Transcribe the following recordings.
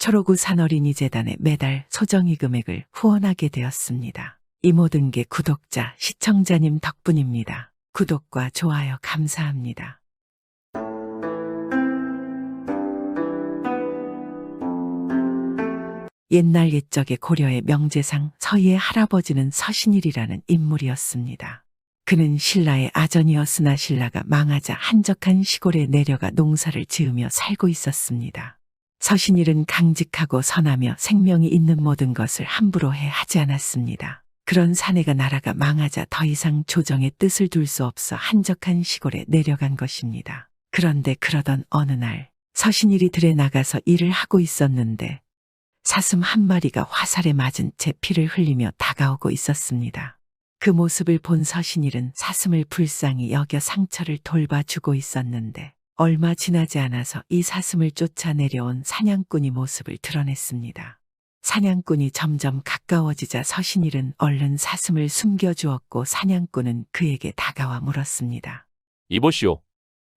초록우 산어린이재단에 매달 소정의 금액을 후원하게 되었습니다. 이 모든 게 구독자, 시청자님 덕분입니다. 구독과 좋아요 감사합니다. 옛날 옛적의 고려의 명재상 서희의 할아버지는 서신일이라는 인물이었습니다. 그는 신라의 아전이었으나 신라가 망하자 한적한 시골에 내려가 농사를 지으며 살고 있었습니다. 서신일은 강직하고 선하며 생명이 있는 모든 것을 함부로 하지 않았습니다. 그런 사내가 나라가 망하자 더 이상 조정의 뜻을 둘 수 없어 한적한 시골에 내려간 것입니다. 그런데 그러던 어느 날 서신일이 들에 나가서 일을 하고 있었는데 사슴 한 마리가 화살에 맞은 채 피를 흘리며 다가오고 있었습니다. 그 모습을 본 서신일은 사슴을 불쌍히 여겨 상처를 돌봐주고 있었는데 얼마 지나지 않아서 이 사슴을 쫓아 내려온 사냥꾼이 모습을 드러냈습니다. 사냥꾼이 점점 가까워지자 서신일은 얼른 사슴을 숨겨주었고 사냥꾼은 그에게 다가와 물었습니다. 이보시오.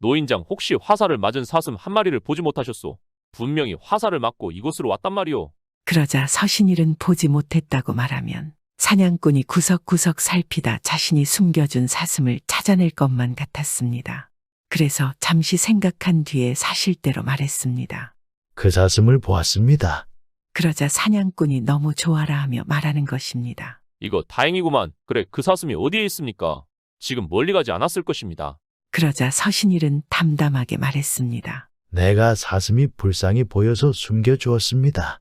노인장 혹시 화살을 맞은 사슴 한 마리를 보지 못하셨소? 분명히 화살을 맞고 이곳으로 왔단 말이오. 그러자 서신일은 보지 못했다고 말하면 사냥꾼이 구석구석 살피다 자신이 숨겨준 사슴을 찾아낼 것만 같았습니다. 그래서 잠시 생각한 뒤에 사실대로 말했습니다. 그 사슴을 보았습니다. 그러자 사냥꾼이 너무 좋아라 하며 말하는 것입니다. 이거 다행이구만. 그래, 그 사슴이 어디에 있습니까? 지금 멀리 가지 않았을 것입니다. 그러자 서신일은 담담하게 말했습니다. 내가 사슴이 불쌍히 보여서 숨겨주었습니다.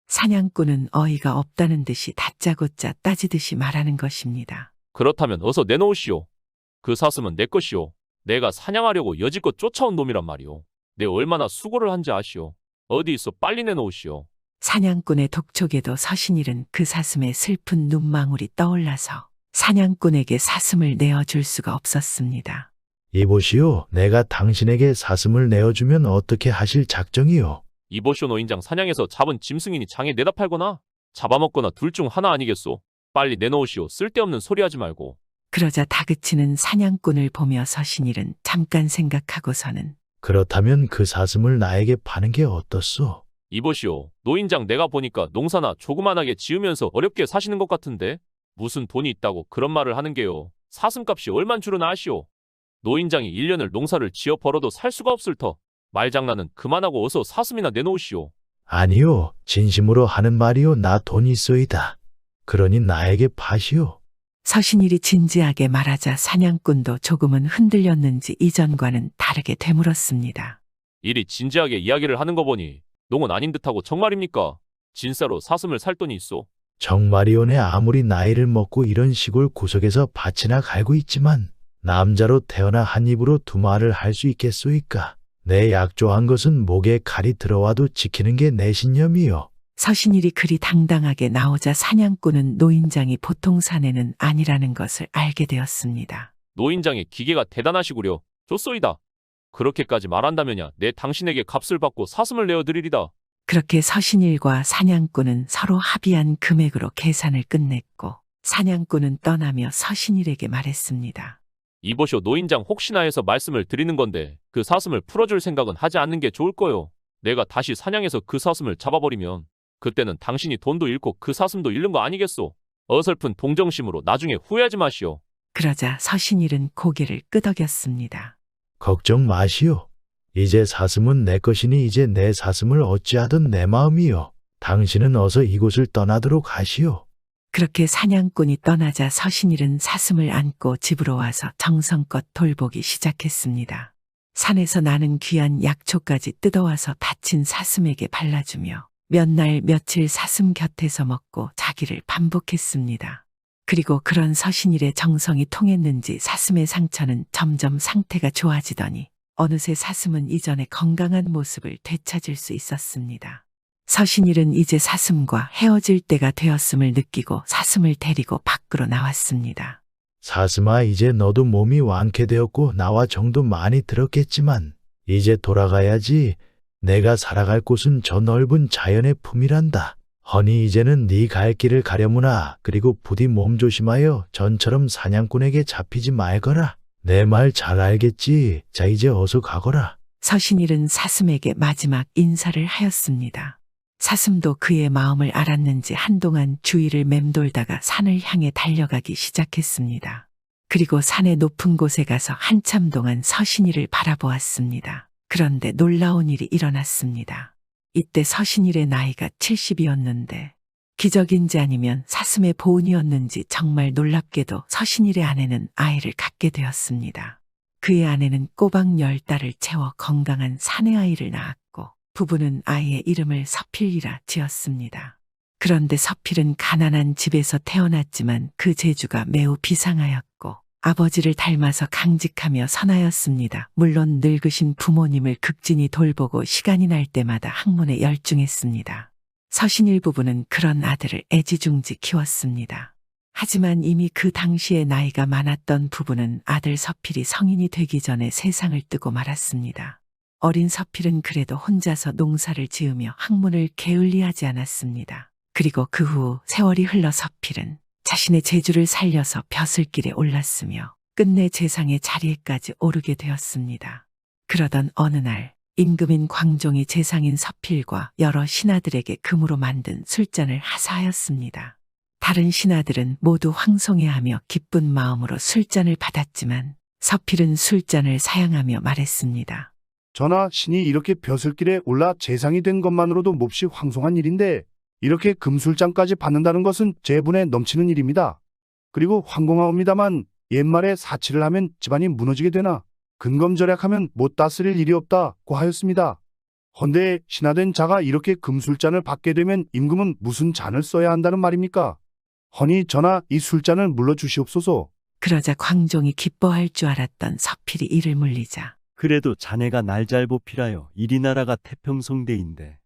사냥꾼은 어이가 없다는 듯이 다짜고짜 따지듯이 말하는 것입니다. 그렇다면 어서 내놓으시오. 그 사슴은 내 것이오. 내가 사냥하려고 여지껏 쫓아온 놈이란 말이오. 내 얼마나 수고를 한지 아시오. 어디 있어, 빨리 내놓으시오. 사냥꾼의 독촉에도 서신일은 그 사슴의 슬픈 눈망울이 떠올라서 사냥꾼에게 사슴을 내어줄 수가 없었습니다. 이보시오, 내가 당신에게 사슴을 내어주면 어떻게 하실 작정이요? 이보시오, 노인장 사냥해서 잡은 짐승이니 장에 내다 팔거나 잡아먹거나 둘 중 하나 아니겠소. 빨리 내놓으시오. 쓸데없는 소리 하지 말고. 그러자 다그치는 사냥꾼을 보며 서신일은 잠깐 생각하고서는 그렇다면 그 사슴을 나에게 파는 게 어떻소? 이보시오. 노인장 내가 보니까 농사나 조그만하게 지으면서 어렵게 사시는 것 같은데 무슨 돈이 있다고 그런 말을 하는 게요. 사슴값이 얼만 줄으나 아시오. 노인장이 1년을 농사를 지어 벌어도 살 수가 없을 터. 말장난은 그만하고 어서 사슴이나 내놓으시오. 아니요, 진심으로 하는 말이요. 나 돈 있소이다. 그러니 나에게 파시오. 서신일이 진지하게 말하자 사냥꾼도 조금은 흔들렸는지 이전과는 다르게 되물었습니다. 이리 진지하게 이야기를 하는 거 보니 농은 아닌 듯하고 정말입니까? 진짜로 사슴을 살 돈이 있소. 정말이오네. 아무리 나이를 먹고 이런 시골 구석에서 밭이나 갈고 있지만 남자로 태어나 한 입으로 두 말을 할 수 있겠소이까? 내 약조한 것은 목에 칼이 들어와도 지키는 게 내 신념이요. 서신일이 그리 당당하게 나오자 사냥꾼은 노인장이 보통 사내는 아니라는 것을 알게 되었습니다. 노인장의 기계가 대단하시구려. 좋소이다. 그렇게까지 말한다면야 내 당신에게 값을 받고 사슴을 내어드리리다. 그렇게 서신일과 사냥꾼은 서로 합의한 금액으로 계산을 끝냈고 사냥꾼은 떠나며 서신일에게 말했습니다. 이보시오, 노인장 혹시나 해서 말씀을 드리는 건데 그 사슴을 풀어줄 생각은 하지 않는 게 좋을 거요. 내가 다시 사냥해서 그 사슴을 잡아버리면 그때는 당신이 돈도 잃고 그 사슴도 잃는 거 아니겠소. 어설픈 동정심으로 나중에 후회하지 마시오. 그러자 서신일은 고개를 끄덕였습니다. 걱정 마시오. 이제 사슴은 내 것이니 이제 내 사슴을 어찌하든 내 마음이요. 당신은 어서 이곳을 떠나도록 하시오. 그렇게 사냥꾼이 떠나자 서신일은 사슴을 안고 집으로 와서 정성껏 돌보기 시작했습니다. 산에서 나는 귀한 약초까지 뜯어와서 다친 사슴에게 발라주며 몇 날 며칠 사슴 곁에서 먹고 자기를 반복했습니다. 그리고 그런 서신일의 정성이 통했는지 사슴의 상처는 점점 상태가 좋아지더니 어느새 사슴은 이전의 건강한 모습을 되찾을 수 있었습니다. 서신일은 이제 사슴과 헤어질 때가 되었음을 느끼고 사슴을 데리고 밖으로 나왔습니다. 사슴아, 이제 너도 몸이 완쾌되었고 나와 정도 많이 들었겠지만 이제 돌아가야지. 내가 살아갈 곳은 저 넓은 자연의 품이란다. 허니 이제는 네 갈 길을 가려무나. 그리고 부디 몸 조심하여 전처럼 사냥꾼에게 잡히지 말거라. 내 말 잘 알겠지? 자, 이제 어서 가거라. 서신일은 사슴에게 마지막 인사를 하였습니다. 사슴도 그의 마음을 알았는지 한동안 주위를 맴돌다가 산을 향해 달려가기 시작했습니다. 그리고 산의 높은 곳에 가서 한참 동안 서신이를 바라보았습니다. 그런데 놀라운 일이 일어났습니다. 이때 서신일의 나이가 70이었는데 기적인지 아니면 사슴의 보은이었는지 정말 놀랍게도 서신일의 아내는 아이를 갖게 되었습니다. 그의 아내는 꼬박 10달을 채워 건강한 사내 아이를 낳았고 부부는 아이의 이름을 서필이라 지었습니다. 그런데 서필은 가난한 집에서 태어났지만 그 재주가 매우 비상하였고 아버지를 닮아서 강직하며 선하였습니다. 물론 늙으신 부모님을 극진히 돌보고 시간이 날 때마다 학문에 열중했습니다. 서신일 부부는 그런 아들을 애지중지 키웠습니다. 하지만 이미 그 당시에 나이가 많았던 부부는 아들 서필이 성인이 되기 전에 세상을 뜨고 말았습니다. 어린 서필은 그래도 혼자서 농사를 지으며 학문을 게을리하지 않았습니다. 그리고 그 후 세월이 흘러 서필은 자신의 재주를 살려서 벼슬길에 올랐으며 끝내 재상의 자리에까지 오르게 되었습니다. 그러던 어느 날 임금인 광종이 재상인 서필과 여러 신하들에게 금으로 만든 술잔을 하사하였습니다. 다른 신하들은 모두 황송해하며 기쁜 마음으로 술잔을 받았지만 서필은 술잔을 사양하며 말했습니다. 전하, 신이 이렇게 벼슬길에 올라 재상이 된 것만으로도 몹시 황송한 일인데 이렇게 금술잔까지 받는다는 것은 재분에 넘치는 일입니다. 그리고 황공하옵니다만 옛말에 사치를 하면 집안이 무너지게 되나 근검절약하면 못 다스릴 일이 없다고 하였습니다. 헌데 신하된 자가 이렇게 금술잔을 받게 되면 임금은 무슨 잔을 써야 한다는 말입니까? 허니 전하, 이 술잔을 물러주시옵소서. 그러자 광종이 기뻐할 줄 알았던 서필이 이를 물리자 그래도 자네가 날 잘 보필하여 이리 나라가 태평성대인데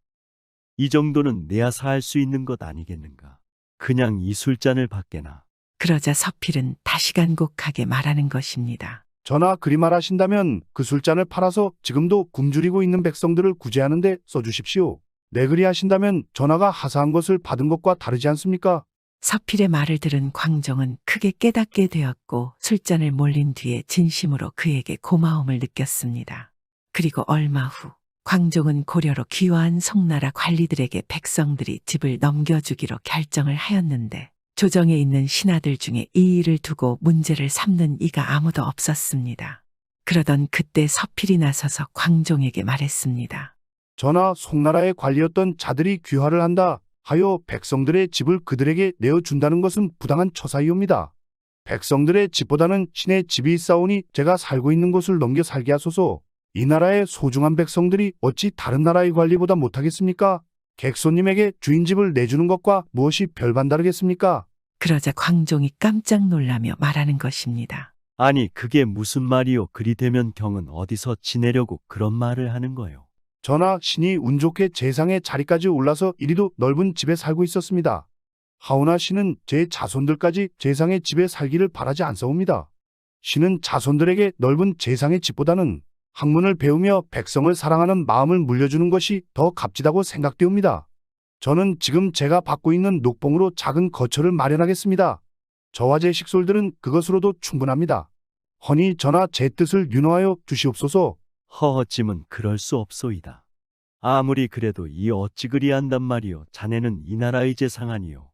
이 정도는 내야 사할 수 있는 것 아니겠는가. 그냥 이 술잔을 받게나. 그러자 서필은 다시 간곡하게 말하는 것입니다. 전하, 그리 말하신다면 그 술잔을 팔아서 지금도 굶주리고 있는 백성들을 구제하는 데 써주십시오. 네, 그리 하신다면 전하가 하사한 것을 받은 것과 다르지 않습니까? 서필의 말을 들은 광종은 크게 깨닫게 되었고 술잔을 몰린 뒤에 진심으로 그에게 고마움을 느꼈습니다. 그리고 얼마 후 광종은 고려로 귀화한 송나라 관리들에게 백성들이 집을 넘겨주기로 결정을 하였는데 조정에 있는 신하들 중에 이 일을 두고 문제를 삼는 이가 아무도 없었습니다. 그러던 그때 서필이 나서서 광종에게 말했습니다. 전하, 송나라의 관리였던 자들이 귀화를 한다 하여 백성들의 집을 그들에게 내어준다는 것은 부당한 처사이옵니다. 백성들의 집보다는 신의 집이 있사오니 제가 살고 있는 곳을 넘겨 살게 하소서. 이 나라의 소중한 백성들이 어찌 다른 나라의 관리보다 못하겠습니까? 객손님에게 주인집을 내주는 것과 무엇이 별반 다르겠습니까? 그러자 광종이 깜짝 놀라며 말하는 것입니다. 아니 그게 무슨 말이요. 그리 되면 경은 어디서 지내려고 그런 말을 하는 거요. 전하, 신이 운 좋게 재상의 자리까지 올라서 이리도 넓은 집에 살고 있었습니다. 하오나 신은 제 자손들까지 재상의 집에 살기를 바라지 않사옵니다. 신은 자손들에게 넓은 재상의 집보다는 학문을 배우며 백성을 사랑하는 마음을 물려주는 것이 더 값지다고 생각되옵니다. 저는 지금 제가 받고 있는 녹봉으로 작은 거처를 마련하겠습니다. 저와 제 식솔들은 그것으로도 충분합니다. 허니 전하, 제 뜻을 윤호하여 주시옵소서. 허허짐은 그럴 수 없소이다. 아무리 그래도 이 어찌 그리한단 말이요. 자네는 이 나라의 재상 아니요.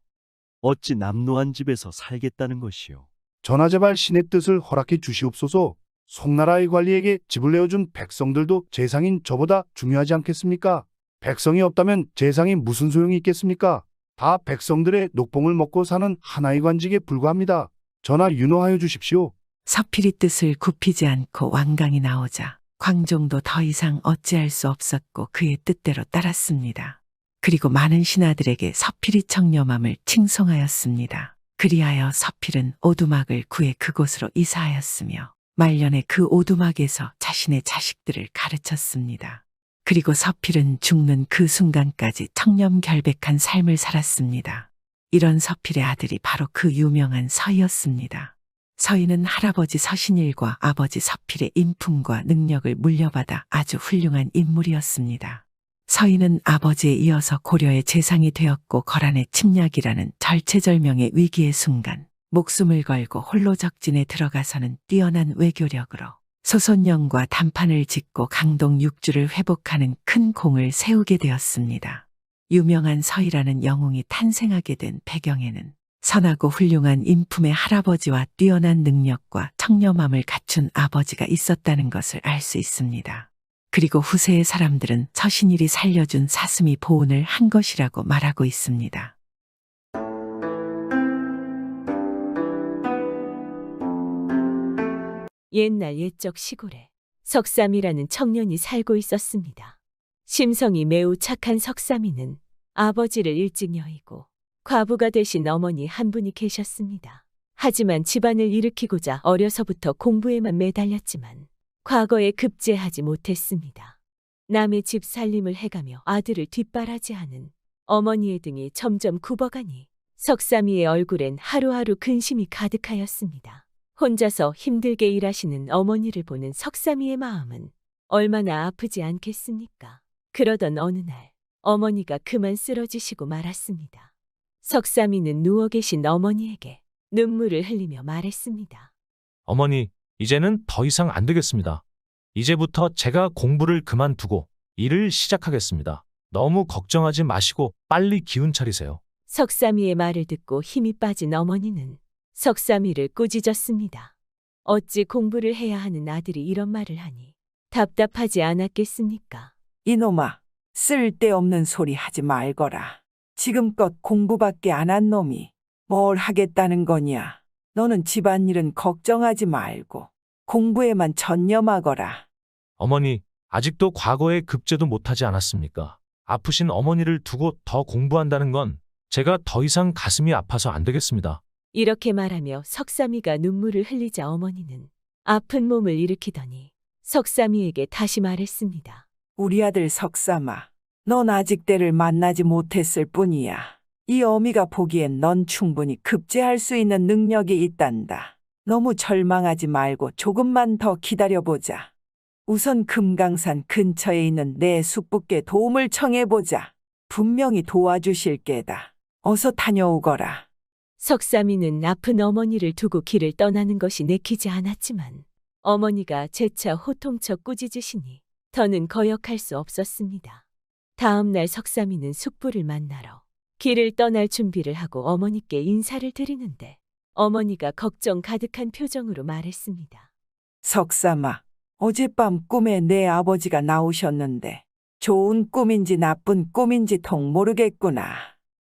어찌 남노한 집에서 살겠다는 것이요. 전하, 제발 신의 뜻을 허락해 주시옵소서. 송나라의 관리에게 집을 내어준 백성들도 재상인 저보다 중요하지 않겠습니까? 백성이 없다면 재상이 무슨 소용이 있겠습니까? 다 백성들의 녹봉을 먹고 사는 하나의 관직에 불과합니다. 전하, 윤호하여 주십시오. 서필이 뜻을 굽히지 않고 완강히 나오자 광종도 더 이상 어찌할 수 없었고 그의 뜻대로 따랐습니다. 그리고 많은 신하들에게 서필이 청렴함을 칭송하였습니다. 그리하여 서필은 오두막을 구해 그곳으로 이사하였으며 말년에 그 오두막에서 자신의 자식들을 가르쳤습니다. 그리고 서필은 죽는 그 순간까지 청렴결백한 삶을 살았습니다. 이런 서필의 아들이 바로 그 유명한 서희였습니다. 서희는 할아버지 서신일과 아버지 서필의 인품과 능력을 물려받아 아주 훌륭한 인물이었습니다. 서희는 아버지에 이어서 고려의 재상이 되었고 거란의 침략이라는 절체절명의 위기의 순간 목숨을 걸고 홀로 적진에 들어가서는 뛰어난 외교력으로 소손영과 단판을 짓고 강동 6주를 회복하는 큰 공을 세우게 되었습니다. 유명한 서희라는 영웅이 탄생하게 된 배경에는 선하고 훌륭한 인품의 할아버지와 뛰어난 능력과 청렴함을 갖춘 아버지가 있었다는 것을 알 수 있습니다. 그리고 후세의 사람들은 서신일이 살려준 사슴이 보온을 한 것이라고 말하고 있습니다. 옛날 옛적 시골에 석삼이라는 청년이 살고 있었습니다. 심성이 매우 착한 석삼이는 아버지를 일찍 여의고 과부가 되신 어머니 한 분이 계셨습니다. 하지만 집안을 일으키고자 어려서부터 공부에만 매달렸지만 과거에 급제하지 못했습니다. 남의 집 살림을 해가며 아들을 뒷바라지하는 어머니의 등이 점점 굽어가니 석삼이의 얼굴엔 하루하루 근심이 가득하였습니다. 혼자서 힘들게 일하시는 어머니를 보는 석삼이의 마음은 얼마나 아프지 않겠습니까? 그러던 어느 날 어머니가 그만 쓰러지시고 말았습니다. 석삼이는 누워 계신 어머니에게 눈물을 흘리며 말했습니다. 어머니, 이제는 더 이상 안 되겠습니다. 이제부터 제가 공부를 그만두고 일을 시작하겠습니다. 너무 걱정하지 마시고 빨리 기운 차리세요. 석삼이의 말을 듣고 힘이 빠진 어머니는 석삼이를 꾸짖었습니다. 어찌 공부를 해야 하는 아들이 이런 말을 하니 답답하지 않았겠습니까? 이놈아, 쓸데없는 소리 하지 말거라. 지금껏 공부밖에 안 한 놈이 뭘 하겠다는 거냐? 너는 집안일은 걱정하지 말고 공부에만 전념하거라. 어머니, 아직도 과거에 급제도 못하지 않았습니까? 아프신 어머니를 두고 더 공부한다는 건 제가 더 이상 가슴이 아파서 안 되겠습니다. 이렇게 말하며 석삼이가 눈물을 흘리자 어머니는 아픈 몸을 일으키더니 석삼이에게 다시 말했습니다. 우리 아들 석삼아, 넌 아직 때를 만나지 못했을 뿐이야. 이 어미가 보기엔 넌 충분히 급제할 수 있는 능력이 있단다. 너무 절망하지 말고 조금만 더 기다려보자. 우선 금강산 근처에 있는 내 숙부께 도움을 청해보자. 분명히 도와주실 게다. 어서 다녀오거라. 석삼이는 아픈 어머니를 두고 길을 떠나는 것이 내키지 않았지만 어머니가 재차 호통쳐 꾸짖으시니 더는 거역할 수 없었습니다. 다음 날 석삼이는 숙부를 만나러 길을 떠날 준비를 하고 어머니께 인사를 드리는데 어머니가 걱정 가득한 표정으로 말했습니다. 석삼아, 어젯밤 꿈에 내 아버지가 나오셨는데 좋은 꿈인지 나쁜 꿈인지 통 모르겠구나.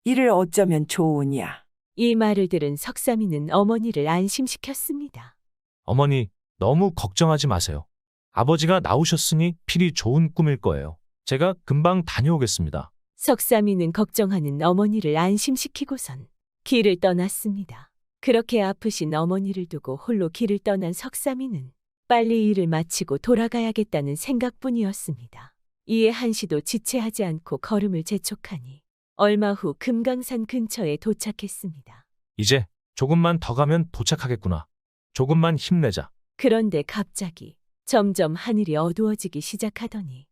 이를 어쩌면 좋으냐? 이 말을 들은 석삼이는 어머니를 안심시켰습니다. 어머니, 너무 걱정하지 마세요. 아버지가 나오셨으니 필히 좋은 꿈일 거예요. 제가 금방 다녀오겠습니다. 석삼이는 걱정하는 어머니를 안심시키고선 길을 떠났습니다. 그렇게 아프신 어머니를 두고 홀로 길을 떠난 석삼이는 빨리 일을 마치고 돌아가야겠다는 생각뿐이었습니다. 이에 한시도 지체하지 않고 걸음을 재촉하니 얼마 후 금강산 근처에 도착했습니다. 이제 조금만 더 가면 도착하겠구나. 조금만 힘내자. 그런데 갑자기 점점 하늘이 어두워지기 시작하더니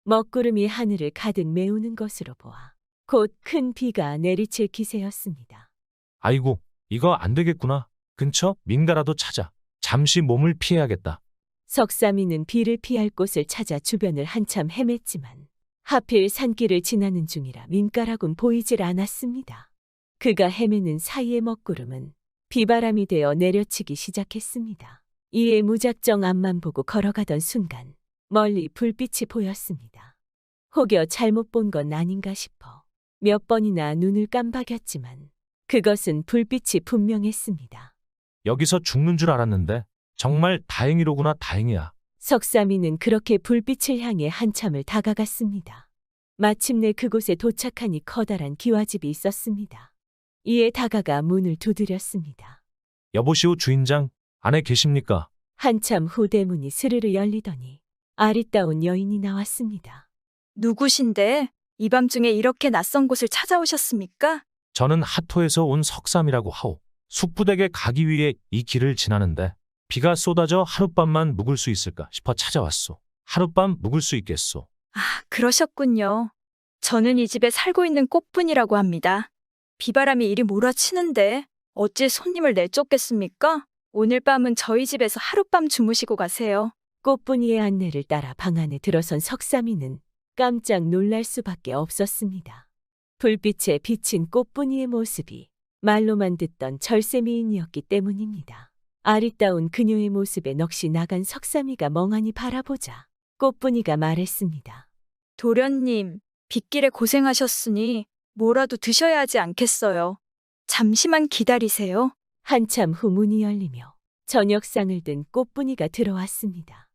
먹구름이 하늘을 가득 메우는 것으로 보아 곧 큰 비가 내리칠 기세였습니다. 아이고, 이거 안 되겠구나. 근처 민가라도 찾아. 잠시 몸을 피해야겠다. 석삼이는 비를 피할 곳을 찾아 주변을 한참 헤맸지만 하필 산길을 지나는 중이라 민가라곤 보이질 않았습니다. 그가 헤매는 사이의 먹구름은 비바람이 되어 내려치기 시작했습니다. 이에 무작정 앞만 보고 걸어가던 순간 멀리 불빛이 보였습니다. 혹여 잘못 본 건 아닌가 싶어 몇 번이나 눈을 깜박였지만 그것은 불빛이 분명했습니다. 여기서 죽는 줄 알았는데 정말 다행이로구나. 다행이야. 석삼이는 그렇게 불빛을 향해 한참을 다가갔습니다. 마침내 그곳에 도착하니 커다란 기와집이 있었습니다. 이에 다가가 문을 두드렸습니다. 여보시오 주인장, 안에 계십니까? 한참 후 대문이 스르르 열리더니 아리따운 여인이 나왔습니다. 누구신데 이 밤중에 이렇게 낯선 곳을 찾아오셨습니까? 저는 하토에서 온 석삼이라고 하오. 숙부댁에 가기 위해 이 길을 지나는데 비가 쏟아져 하룻밤만 묵을 수 있을까 싶어 찾아왔소. 하룻밤 묵을 수 있겠소. 아, 그러셨군요. 저는 이 집에 살고 있는 꽃분이라고 합니다. 비바람이 이리 몰아치는데 어찌 손님을 내쫓겠습니까? 오늘 밤은 저희 집에서 하룻밤 주무시고 가세요. 꽃분이의 안내를 따라 방 안에 들어선 석삼이는 깜짝 놀랄 수밖에 없었습니다. 불빛에 비친 꽃분이의 모습이 말로만 듣던 절세미인이었기 때문입니다. 아리따운 그녀의 모습에 넋이 나간 석삼이가 멍하니 바라보자 꽃분이가 말했습니다. 도련님, 빗길에 고생하셨으니 뭐라도 드셔야 하지 않겠어요. 잠시만 기다리세요. 한참 후 문이 열리며 저녁상을 든 꽃분이가 들어왔습니다.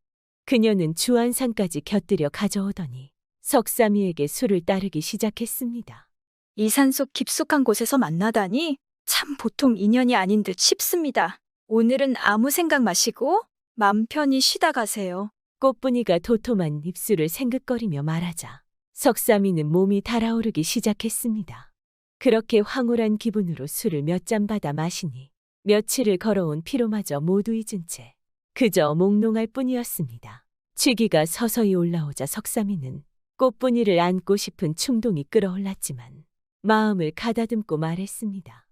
그녀는 주안상까지 곁들여 가져오더니 석삼이에게 술을 따르기 시작했습니다. 이 산속 깊숙한 곳에서 만나다니 참 보통 인연이 아닌 듯 싶습니다. 오늘은 아무 생각 마시고 맘 편히 쉬다 가세요. 꽃분이가 도톰한 입술을 생긋거리며 말하자 석삼이는 몸이 달아오르기 시작했습니다. 그렇게 황홀한 기분으로 술을 몇 잔 받아 마시니 며칠을 걸어온 피로마저 모두 잊은 채 그저 몽롱할 뿐이었습니다. 취기가 서서히 올라오자 석삼이는 꽃분이를 안고 싶은 충동이 끌어올랐지만 마음을 가다듬고 말했습니다.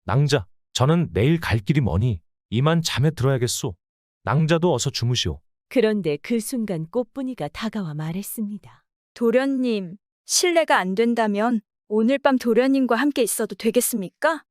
낭자, 저는 내일 갈 길이 머니 이만 잠에 들어야겠소. 낭자도 어서 주무시오. 그런데 그 순간 꽃분이가 다가와 말했습니다. 도련님, 실례가 안 된다면 오늘 밤 도련님과 함께 있어도 되겠습니까?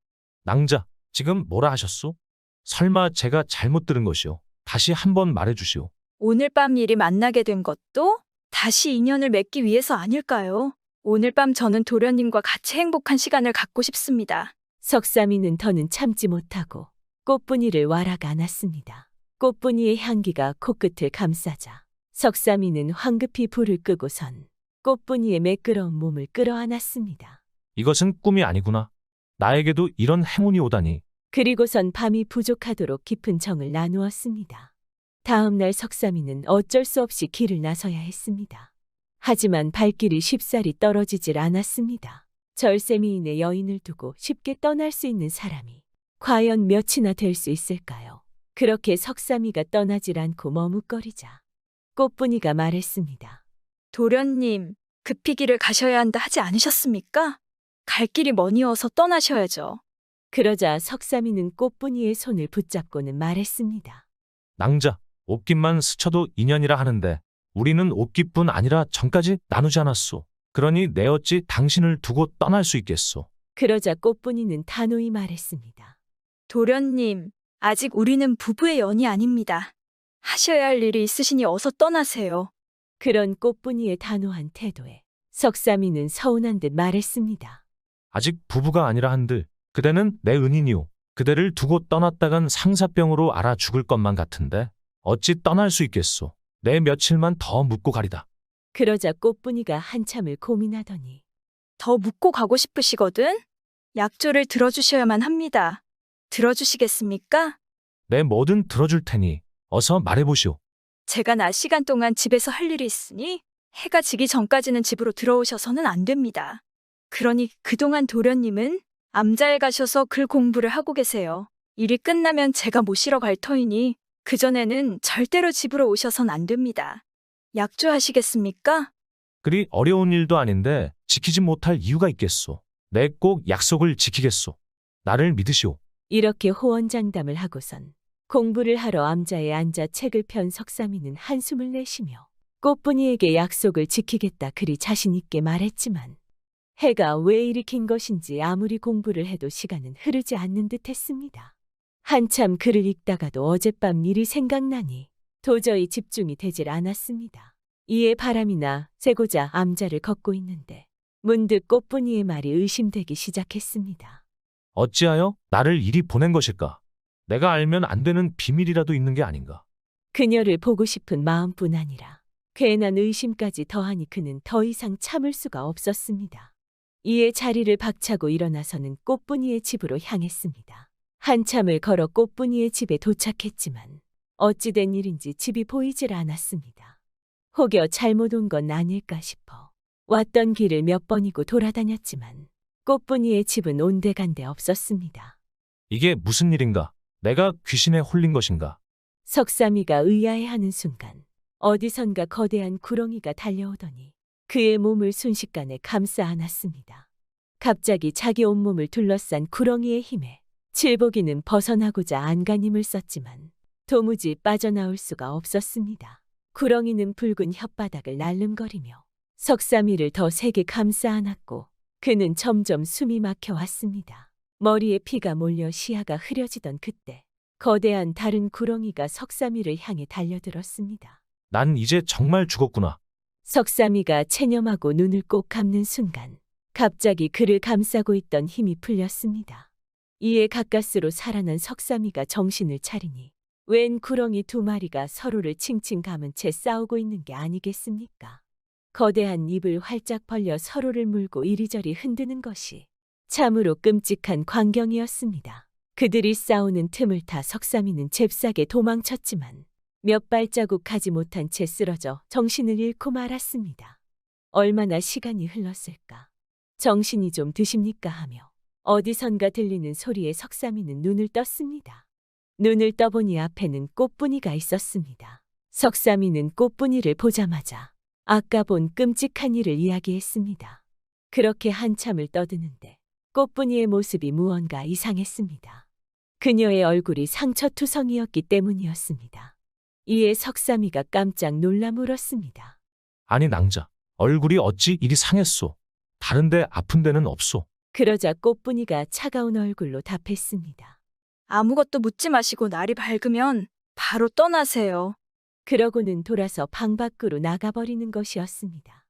낭자, 지금 뭐라 하셨소? 설마 제가 잘못 들은 것이오. 다시 한번 말해주시오. 오늘 밤 일이 만나게 된 것도 다시 인연을 맺기 위해서 아닐까요? 오늘 밤 저는 도련님과 같이 행복한 시간을 갖고 싶습니다. 석삼이는 더는 참지 못하고 꽃분이를 와락 안았습니다. 꽃분이의 향기가 코끝을 감싸자 석삼이는 황급히 불을 끄고선 꽃분이의 매끄러운 몸을 끌어안았습니다. 이것은 꿈이 아니구나. 나에게도 이런 행운이 오다니. 그리고선 밤이 부족하도록 깊은 정을 나누었습니다. 다음 날 석삼이는 어쩔 수 없이 길을 나서야 했습니다. 하지만 발길이 쉽사리 떨어지질 않았습니다. 절세미인의 여인을 두고 쉽게 떠날 수 있는 사람이 과연 몇이나 될 수 있을까요? 그렇게 석삼이가 떠나질 않고 머뭇거리자 꽃분이가 말했습니다. 도련님, 급히 길을 가셔야 한다 하지 않으셨습니까? 갈 길이 머니어서 떠나셔야죠. 그러자 석삼이는 꽃분이의 손을 붙잡고는 말했습니다. 낭자, 옷깃만 스쳐도 인연이라 하는데 우리는 옷깃뿐 아니라 정까지 나누지 않았소. 그러니 내 어찌 당신을 두고 떠날 수 있겠소. 그러자 꽃분이는 단호히 말했습니다. 도련님, 아직 우리는 부부의 연이 아닙니다. 하셔야 할 일이 있으시니 어서 떠나세요. 그런 꽃분이의 단호한 태도에 석삼이는 서운한 듯 말했습니다. 아직 부부가 아니라 한들 그대는 내 은인이오. 그대를 두고 떠났다간 상사병으로 알아 죽을 것만 같은데 어찌 떠날 수 있겠소. 내 며칠만 더 묵고 가리다. 그러자 꽃분이가 한참을 고민하더니 더 묵고 가고 싶으시거든? 약조를 들어주셔야만 합니다. 들어주시겠습니까? 내 뭐든 들어줄 테니 어서 말해보시오. 제가 낮 시간 동안 집에서 할 일이 있으니 해가 지기 전까지는 집으로 들어오셔서는 안 됩니다. 그러니 그동안 도련님은 암자에 가셔서 글 공부를 하고 계세요. 일이 끝나면 제가 모시러 갈 터이니 그전에는 절대로 집으로 오셔선 안 됩니다. 약조하시겠습니까? 그리 어려운 일도 아닌데 지키지 못할 이유가 있겠소. 내 꼭 약속을 지키겠소. 나를 믿으시오. 이렇게 호언장담을 하고선 공부를 하러 암자에 앉아 책을 편 석삼이는 한숨을 내쉬며 꽃분이에게 약속을 지키겠다 그리 자신 있게 말했지만 해가 왜 이리 긴 것인지 아무리 공부를 해도 시간은 흐르지 않는 듯 했습니다. 한참 글을 읽다가도 어젯밤 일이 생각나니 도저히 집중이 되질 않았습니다. 이에 바람이나 쐬고자 암자를 걷고 있는데 문득 꽃분이의 말이 의심되기 시작했습니다. 어찌하여 나를 이리 보낸 것일까? 내가 알면 안 되는 비밀이라도 있는 게 아닌가? 그녀를 보고 싶은 마음뿐 아니라 괜한 의심까지 더하니 그는 더 이상 참을 수가 없었습니다. 이에 자리를 박차고 일어나서는 꽃분이의 집으로 향했습니다. 한참을 걸어 꽃분이의 집에 도착했지만 어찌된 일인지 집이 보이질 않았습니다. 혹여 잘못 온 건 아닐까 싶어 왔던 길을 몇 번이고 돌아다녔지만 꽃분이의 집은 온데간데 없었습니다. 이게 무슨 일인가? 내가 귀신에 홀린 것인가? 석삼이가 의아해하는 순간 어디선가 거대한 구렁이가 달려오더니 그의 몸을 순식간에 감싸 안았습니다. 갑자기 자기 온몸을 둘러싼 구렁이의 힘에 칠복이는 벗어나고자 안간힘을 썼지만 도무지 빠져나올 수가 없었습니다. 구렁이는 붉은 혓바닥을 날름거리며 석삼이를 더 세게 감싸 안았고 그는 점점 숨이 막혀왔습니다. 머리에 피가 몰려 시야가 흐려지던 그때 거대한 다른 구렁이가 석삼이를 향해 달려들었습니다. 난 이제 정말 죽었구나. 석삼이가 체념하고 눈을 꼭 감는 순간 갑자기 그를 감싸고 있던 힘이 풀렸습니다. 이에 가까스로 살아난 석삼이가 정신을 차리니 웬 구렁이 두 마리가 서로를 칭칭 감은 채 싸우고 있는 게 아니겠습니까? 거대한 입을 활짝 벌려 서로를 물고 이리저리 흔드는 것이 참으로 끔찍한 광경이었습니다. 그들이 싸우는 틈을 타 석삼이는 잽싸게 도망쳤지만 몇 발자국 가지 못한 채 쓰러져 정신을 잃고 말았습니다. 얼마나 시간이 흘렀을까? 정신이 좀 드십니까 하며 어디선가 들리는 소리에 석삼이는 눈을 떴습니다. 눈을 떠보니 앞에는 꽃분이가 있었습니다. 석삼이는 꽃분이를 보자마자 아까 본 끔찍한 일을 이야기했습니다. 그렇게 한참을 떠드는데 꽃분이의 모습이 무언가 이상했습니다. 그녀의 얼굴이 상처투성이었기 때문이었습니다. 이에 석삼이가 깜짝 놀라 물었습니다. 아니 낭자, 얼굴이 어찌 이리 상했소? 다른데 아픈 데는 없소? 그러자 꽃분이가 차가운 얼굴로 답했습니다. 아무것도 묻지 마시고 날이 밝으면 바로 떠나세요. 그러고는 돌아서 방 밖으로 나가버리는 것이었습니다.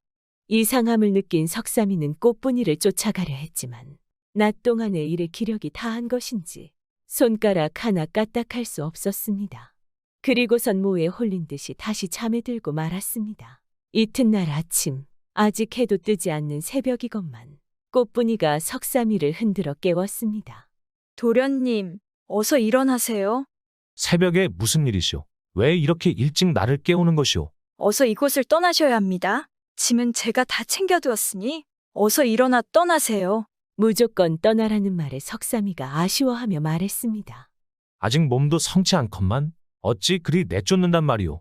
이상함을 느낀 석삼이는 꽃분이를 쫓아가려 했지만 낮 동안에 일의 기력이 다한 것인지 손가락 하나 까딱할 수 없었습니다. 그리고선 모에 홀린 듯이 다시 잠에 들고 말았습니다. 이튿날 아침, 아직 해도 뜨지 않는 새벽이건만 꽃분이가 석삼이를 흔들어 깨웠습니다. 도련님, 어서 일어나세요. 새벽에 무슨 일이시오? 왜 이렇게 일찍 나를 깨우는 것이오? 어서 이곳을 떠나셔야 합니다. 짐은 제가 다 챙겨두었으니 어서 일어나 떠나세요. 무조건 떠나라는 말에 석삼이가 아쉬워하며 말했습니다. 아직 몸도 성치 않건만 어찌 그리 내쫓는단 말이오?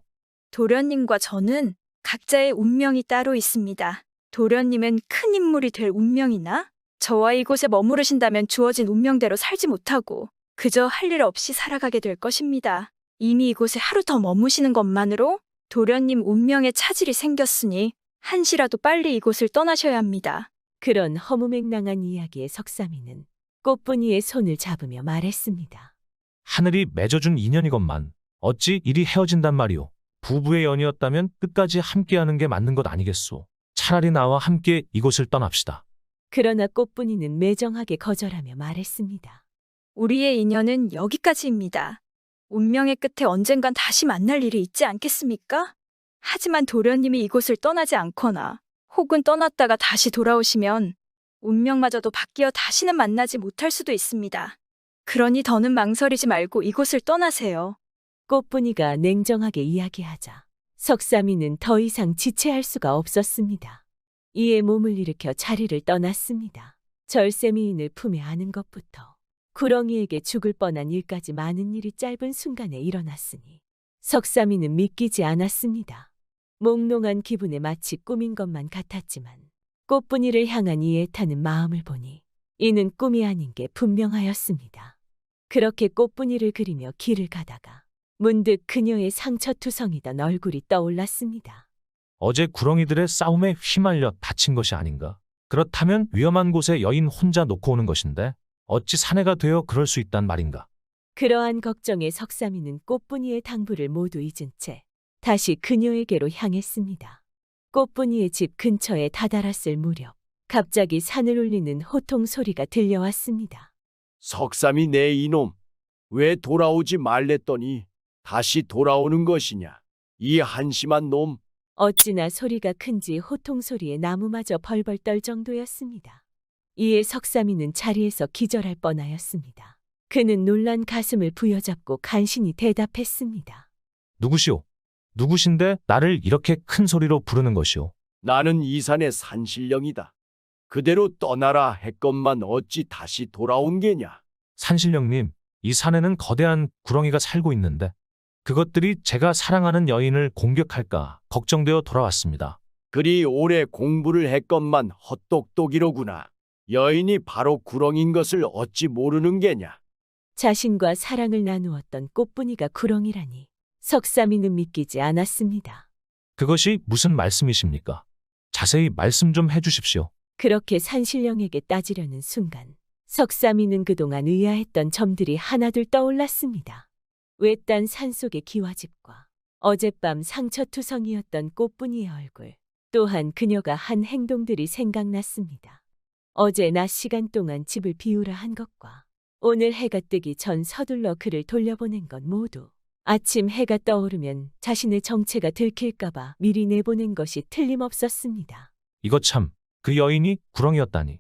도련님과 저는 각자의 운명이 따로 있습니다. 도련님은 큰 인물이 될 운명이나 저와 이곳에 머무르신다면 주어진 운명대로 살지 못하고 그저 할 일 없이 살아가게 될 것입니다. 이미 이곳에 하루 더 머무시는 것만으로 도련님 운명에 차질이 생겼으니 한시라도 빨리 이곳을 떠나셔야 합니다. 그런 허무맹랑한 이야기에 석삼이는 꽃분이의 손을 잡으며 말했습니다. 하늘이 맺어준 인연이건만 어찌 이리 헤어진단 말이오? 부부의 연이었다면 끝까지 함께하는 게 맞는 것 아니겠소? 차라리 나와 함께 이곳을 떠납시다. 그러나 꽃분이는 매정하게 거절하며 말했습니다. 우리의 인연은 여기까지입니다. 운명의 끝에 언젠간 다시 만날 일이 있지 않겠습니까? 하지만 도련님이 이곳을 떠나지 않거나 혹은 떠났다가 다시 돌아오시면 운명마저도 바뀌어 다시는 만나지 못할 수도 있습니다. 그러니 더는 망설이지 말고 이곳을 떠나세요. 꽃분이가 냉정하게 이야기하자 석삼이는 더 이상 지체할 수가 없었습니다. 이에 몸을 일으켜 자리를 떠났습니다. 절세미인을 품에 안은 것부터 구렁이에게 죽을 뻔한 일까지 많은 일이 짧은 순간에 일어났으니 석삼이는 믿기지 않았습니다. 몽롱한 기분에 마치 꿈인 것만 같았지만 꽃분이를 향한 이 애타는 마음을 보니 이는 꿈이 아닌 게 분명하였습니다. 그렇게 꽃분이를 그리며 길을 가다가 문득 그녀의 상처투성이던 얼굴이 떠올랐습니다. 어제 구렁이들의 싸움에 휘말려 다친 것이 아닌가? 그렇다면 위험한 곳에 여인 혼자 놓고 오는 것인데 어찌 사내가 되어 그럴 수 있단 말인가? 그러한 걱정에 석삼이는 꽃분이의 당부를 모두 잊은 채 다시 그녀에게로 향했습니다. 꽃분이의 집 근처에 다다랐을 무렵 갑자기 산을 울리는 호통 소리가 들려왔습니다. 석삼이 내 이놈, 왜 돌아오지 말랬더니 다시 돌아오는 것이냐? 이 한심한 놈. 어찌나 소리가 큰지 호통 소리에 나무마저 벌벌 떨 정도였습니다. 이에 석삼이는 자리에서 기절할 뻔하였습니다. 그는 놀란 가슴을 부여잡고 간신히 대답했습니다. 누구시오? 누구신데 나를 이렇게 큰 소리로 부르는 것이오? 나는 이 산의 산신령이다. 그대로 떠나라 했건만 어찌 다시 돌아온 게냐? 산신령님, 이 산에는 거대한 구렁이가 살고 있는데 그것들이 제가 사랑하는 여인을 공격할까 걱정되어 돌아왔습니다. 그리 오래 공부를 했건만 헛똑똑이로구나. 여인이 바로 구렁인 것을 어찌 모르는 게냐? 자신과 사랑을 나누었던 꽃분이가 구렁이라니 석삼이는 믿기지 않았습니다. 그것이 무슨 말씀이십니까? 자세히 말씀 좀 해주십시오. 그렇게 산신령에게 따지려는 순간 석삼이는 그동안 의아했던 점들이 하나둘 떠올랐습니다. 외딴 산속의 기와집과 어젯밤 상처투성이었던 꽃분이의 얼굴, 또한 그녀가 한 행동들이 생각났습니다. 어제 낮 시간 동안 집을 비우라 한 것과 오늘 해가 뜨기 전 서둘러 그를 돌려보낸 것 모두 아침 해가 떠오르면 자신의 정체가 들킬까봐 미리 내보낸 것이 틀림없었습니다. 이거 참, 그 여인이 구렁이었다니.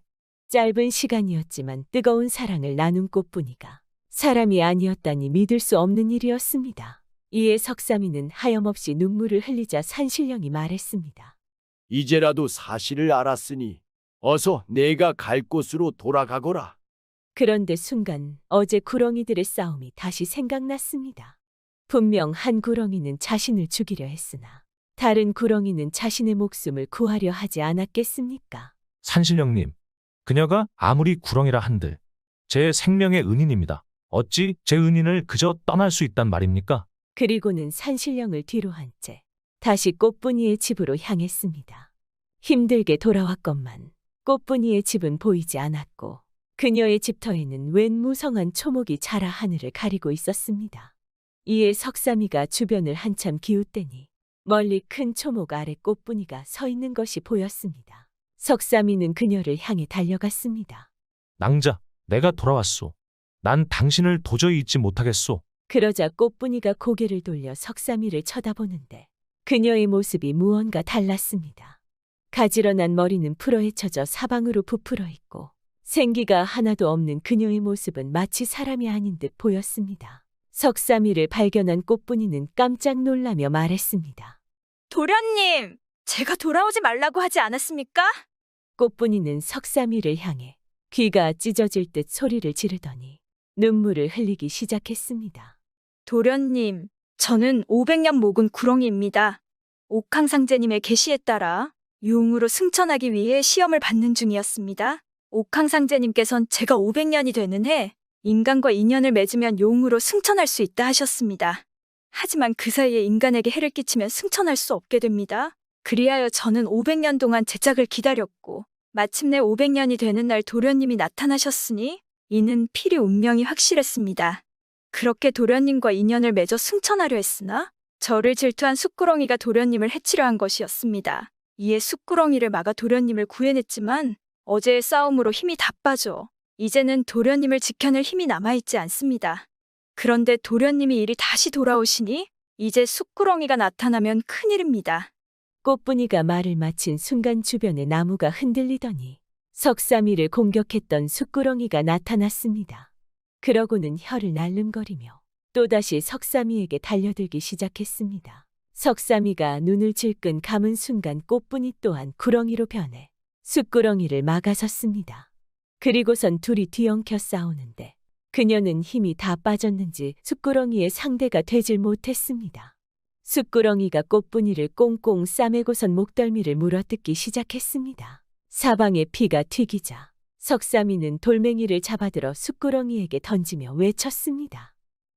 짧은 시간이었지만 뜨거운 사랑을 나눈 꽃분이가 사람이 아니었다니 믿을 수 없는 일이었습니다. 이에 석삼이는 하염없이 눈물을 흘리자 산신령이 말했습니다. 이제라도 사실을 알았으니 어서 내가 갈 곳으로 돌아가거라. 그런데 순간 어제 구렁이들의 싸움이 다시 생각났습니다. 분명 한 구렁이는 자신을 죽이려 했으나 다른 구렁이는 자신의 목숨을 구하려 하지 않았겠습니까? 산신령님, 그녀가 아무리 구렁이라 한들 제 생명의 은인입니다. 어찌 제 은인을 그저 떠날 수 있단 말입니까? 그리고는 산신령을 뒤로 한 채 다시 꽃분이의 집으로 향했습니다. 힘들게 돌아왔건만 꽃분이의 집은 보이지 않았고 그녀의 집터에는 웬 무성한 초목이 자라 하늘을 가리고 있었습니다. 이에 석삼이가 주변을 한참 기웃대니 멀리 큰 초목 아래 꽃분이가 서 있는 것이 보였습니다. 석삼이는 그녀를 향해 달려갔습니다. 낭자, 내가 돌아왔소. 난 당신을 도저히 잊지 못하겠소. 그러자 꽃분이가 고개를 돌려 석삼이를 쳐다보는데 그녀의 모습이 무언가 달랐습니다. 가지런한 머리는 풀어헤쳐져 사방으로 부풀어 있고 생기가 하나도 없는 그녀의 모습은 마치 사람이 아닌 듯 보였습니다. 석삼이를 발견한 꽃분이는 깜짝 놀라며 말했습니다. 도련님, 제가 돌아오지 말라고 하지 않았습니까? 꽃분이는 석삼이를 향해 귀가 찢어질 듯 소리를 지르더니 눈물을 흘리기 시작했습니다. 도련님, 저는 500년 묵은 구렁이입니다. 옥황상제님의 계시에 따라 용으로 승천하기 위해 시험을 받는 중이었습니다. 옥황상제님께선 제가 500년이 되는 해 인간과 인연을 맺으면 용으로 승천할 수 있다 하셨습니다. 하지만 그 사이에 인간에게 해를 끼치면 승천할 수 없게 됩니다. 그리하여 저는 500년 동안 제 짝을 기다렸고 마침내 500년이 되는 날 도련님이 나타나셨으니 이는 필히 운명이 확실했습니다. 그렇게 도련님과 인연을 맺어 승천하려 했으나 저를 질투한 숫구렁이가 도련님을 해치려 한 것이었습니다. 이에 숫구렁이를 막아 도련님을 구해냈지만 어제의 싸움으로 힘이 다 빠져 이제는 도련님을 지켜낼 힘이 남아있지 않습니다. 그런데 도련님이 이리 다시 돌아오시니 이제 숫구렁이가 나타나면 큰일입니다. 꽃분이가 말을 마친 순간 주변의 나무가 흔들리더니 석삼이를 공격했던 숫구렁이가 나타났습니다. 그러고는 혀를 날름거리며 또다시 석삼이에게 달려들기 시작했습니다. 석삼이가 눈을 질끈 감은 순간 꽃분이 또한 구렁이로 변해 숫구렁이를 막아섰습니다. 그리고선 둘이 뒤엉켜 싸우는데 그녀는 힘이 다 빠졌는지 숫구렁이의 상대가 되질 못했습니다. 숫구렁이가 꽃분이를 꽁꽁 싸매고선 목덜미를 물어뜯기 시작했습니다. 사방에 피가 튀기자 석삼이는 돌멩이를 잡아들어 숫구렁이에게 던지며 외쳤습니다.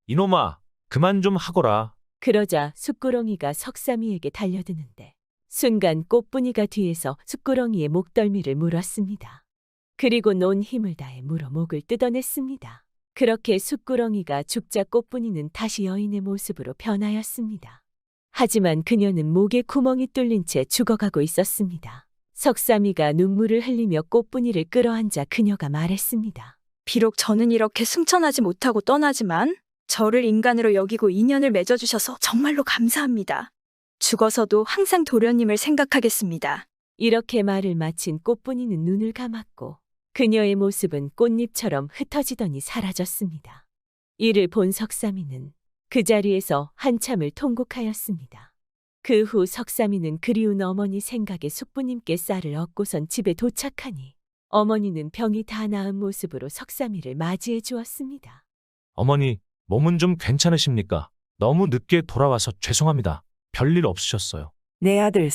이놈아, 그만 좀 하거라. 그러자 숫구렁이가 석삼이에게 달려드는데 순간 꽃분이가 뒤에서 숫구렁이의 목덜미를 물었습니다. 그리고 온 힘을 다해 물어 목을 뜯어냈습니다. 그렇게 숫구렁이가 죽자 꽃분이는 다시 여인의 모습으로 변하였습니다. 하지만 그녀는 목에 구멍이 뚫린 채 죽어가고 있었습니다. 석삼이가 눈물을 흘리며 꽃분이를 끌어안자 그녀가 말했습니다. 비록 저는 이렇게 승천하지 못하고 떠나지만 저를 인간으로 여기고 인연을 맺어주셔서 정말로 감사합니다. 죽어서도 항상 도련님을 생각하겠습니다. 이렇게 말을 마친 꽃분이는 눈을 감았고 그녀의 모습은 꽃잎처럼 흩어지더니 사라졌습니다. 이를 본 석삼이는 그 자리에서 한참을 통곡하였습니다. 그 후 석삼이는 그리운 어머니 생각에 숙부님께 쌀을 얻고선 집에 도착하니 어머니는 병이 다 나은 모습으로 석삼이를 맞이해 주었습니다. 어머니, 몸은 좀 괜찮으십니까? 너무 늦게 돌아와서 죄송합니다. 별일 없으셨어요. 내 아들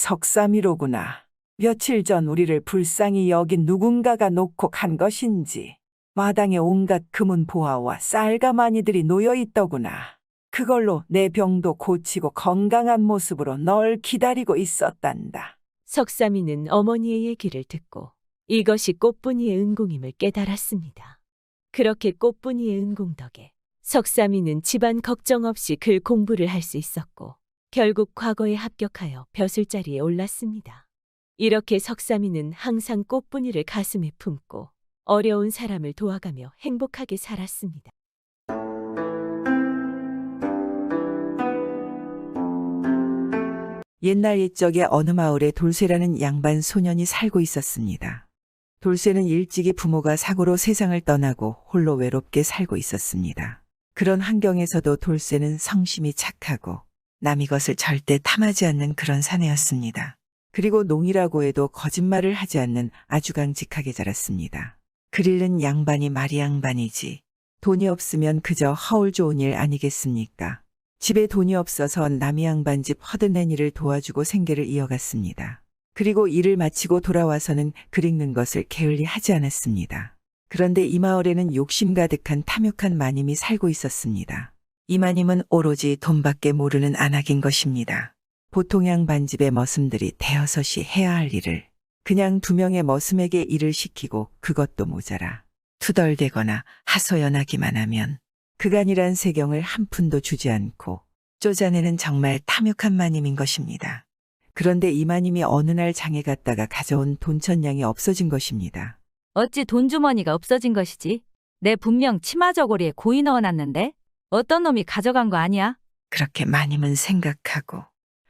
석삼이로구나. 며칠 전 우리를 불쌍히 여긴 누군가가 놓고 간 것인지 마당에 온갖 금은 보화와 쌀가마니들이 놓여 있더구나. 그걸로 내 병도 고치고 건강한 모습으로 널 기다리고 있었단다. 석삼이는 어머니의 얘기를 듣고 이것이 꽃분이의 은공임을 깨달았습니다. 그렇게 꽃분이의 은공 덕에 석삼이는 집안 걱정 없이 글 공부를 할 수 있었고 결국 과거에 합격하여 벼슬자리에 올랐습니다. 이렇게 석삼이는 항상 꽃분이를 가슴에 품고 어려운 사람을 도와가며 행복하게 살았습니다. 옛날 옛적에 어느 마을에 돌쇠라는 양반 소년이 살고 있었습니다. 돌쇠는 일찍이 부모가 사고로 세상을 떠나고 홀로 외롭게 살고 있었습니다. 그런 환경에서도 돌쇠는 성심이 착하고 남의 것을 절대 탐하지 않는 그런 사내였습니다. 그리고 농이라고 해도 거짓말을 하지 않는 아주 강직하게 자랐습니다. 글 읽는 양반이 말이 양반이지 돈이 없으면 그저 허울 좋은 일 아니겠습니까? 집에 돈이 없어서 남이 양반 집 허드낸 일을 도와주고 생계를 이어갔습니다. 그리고 일을 마치고 돌아와서는 글 읽는 것을 게을리 하지 않았습니다. 그런데 이 마을에는 욕심 가득한 탐욕한 마님이 살고 있었습니다. 이 마님은 오로지 돈밖에 모르는 안악인 것입니다. 보통 양반집의 머슴들이 대여섯이 해야 할 일을 그냥 2명의 머슴에게 일을 시키고 그것도 모자라 투덜대거나 하소연하기만 하면 그간이란 세경을 한 푼도 주지 않고 쪼자내는 정말 탐욕한 마님인 것입니다. 그런데 이 마님이 어느 날 장에 갔다가 가져온 돈 1,000냥이 없어진 것입니다. 어찌 돈주머니가 없어진 것이지? 내 분명 치마 저고리에 고이 넣어놨는데? 어떤 놈이 가져간 거 아니야? 그렇게 마님은 생각하고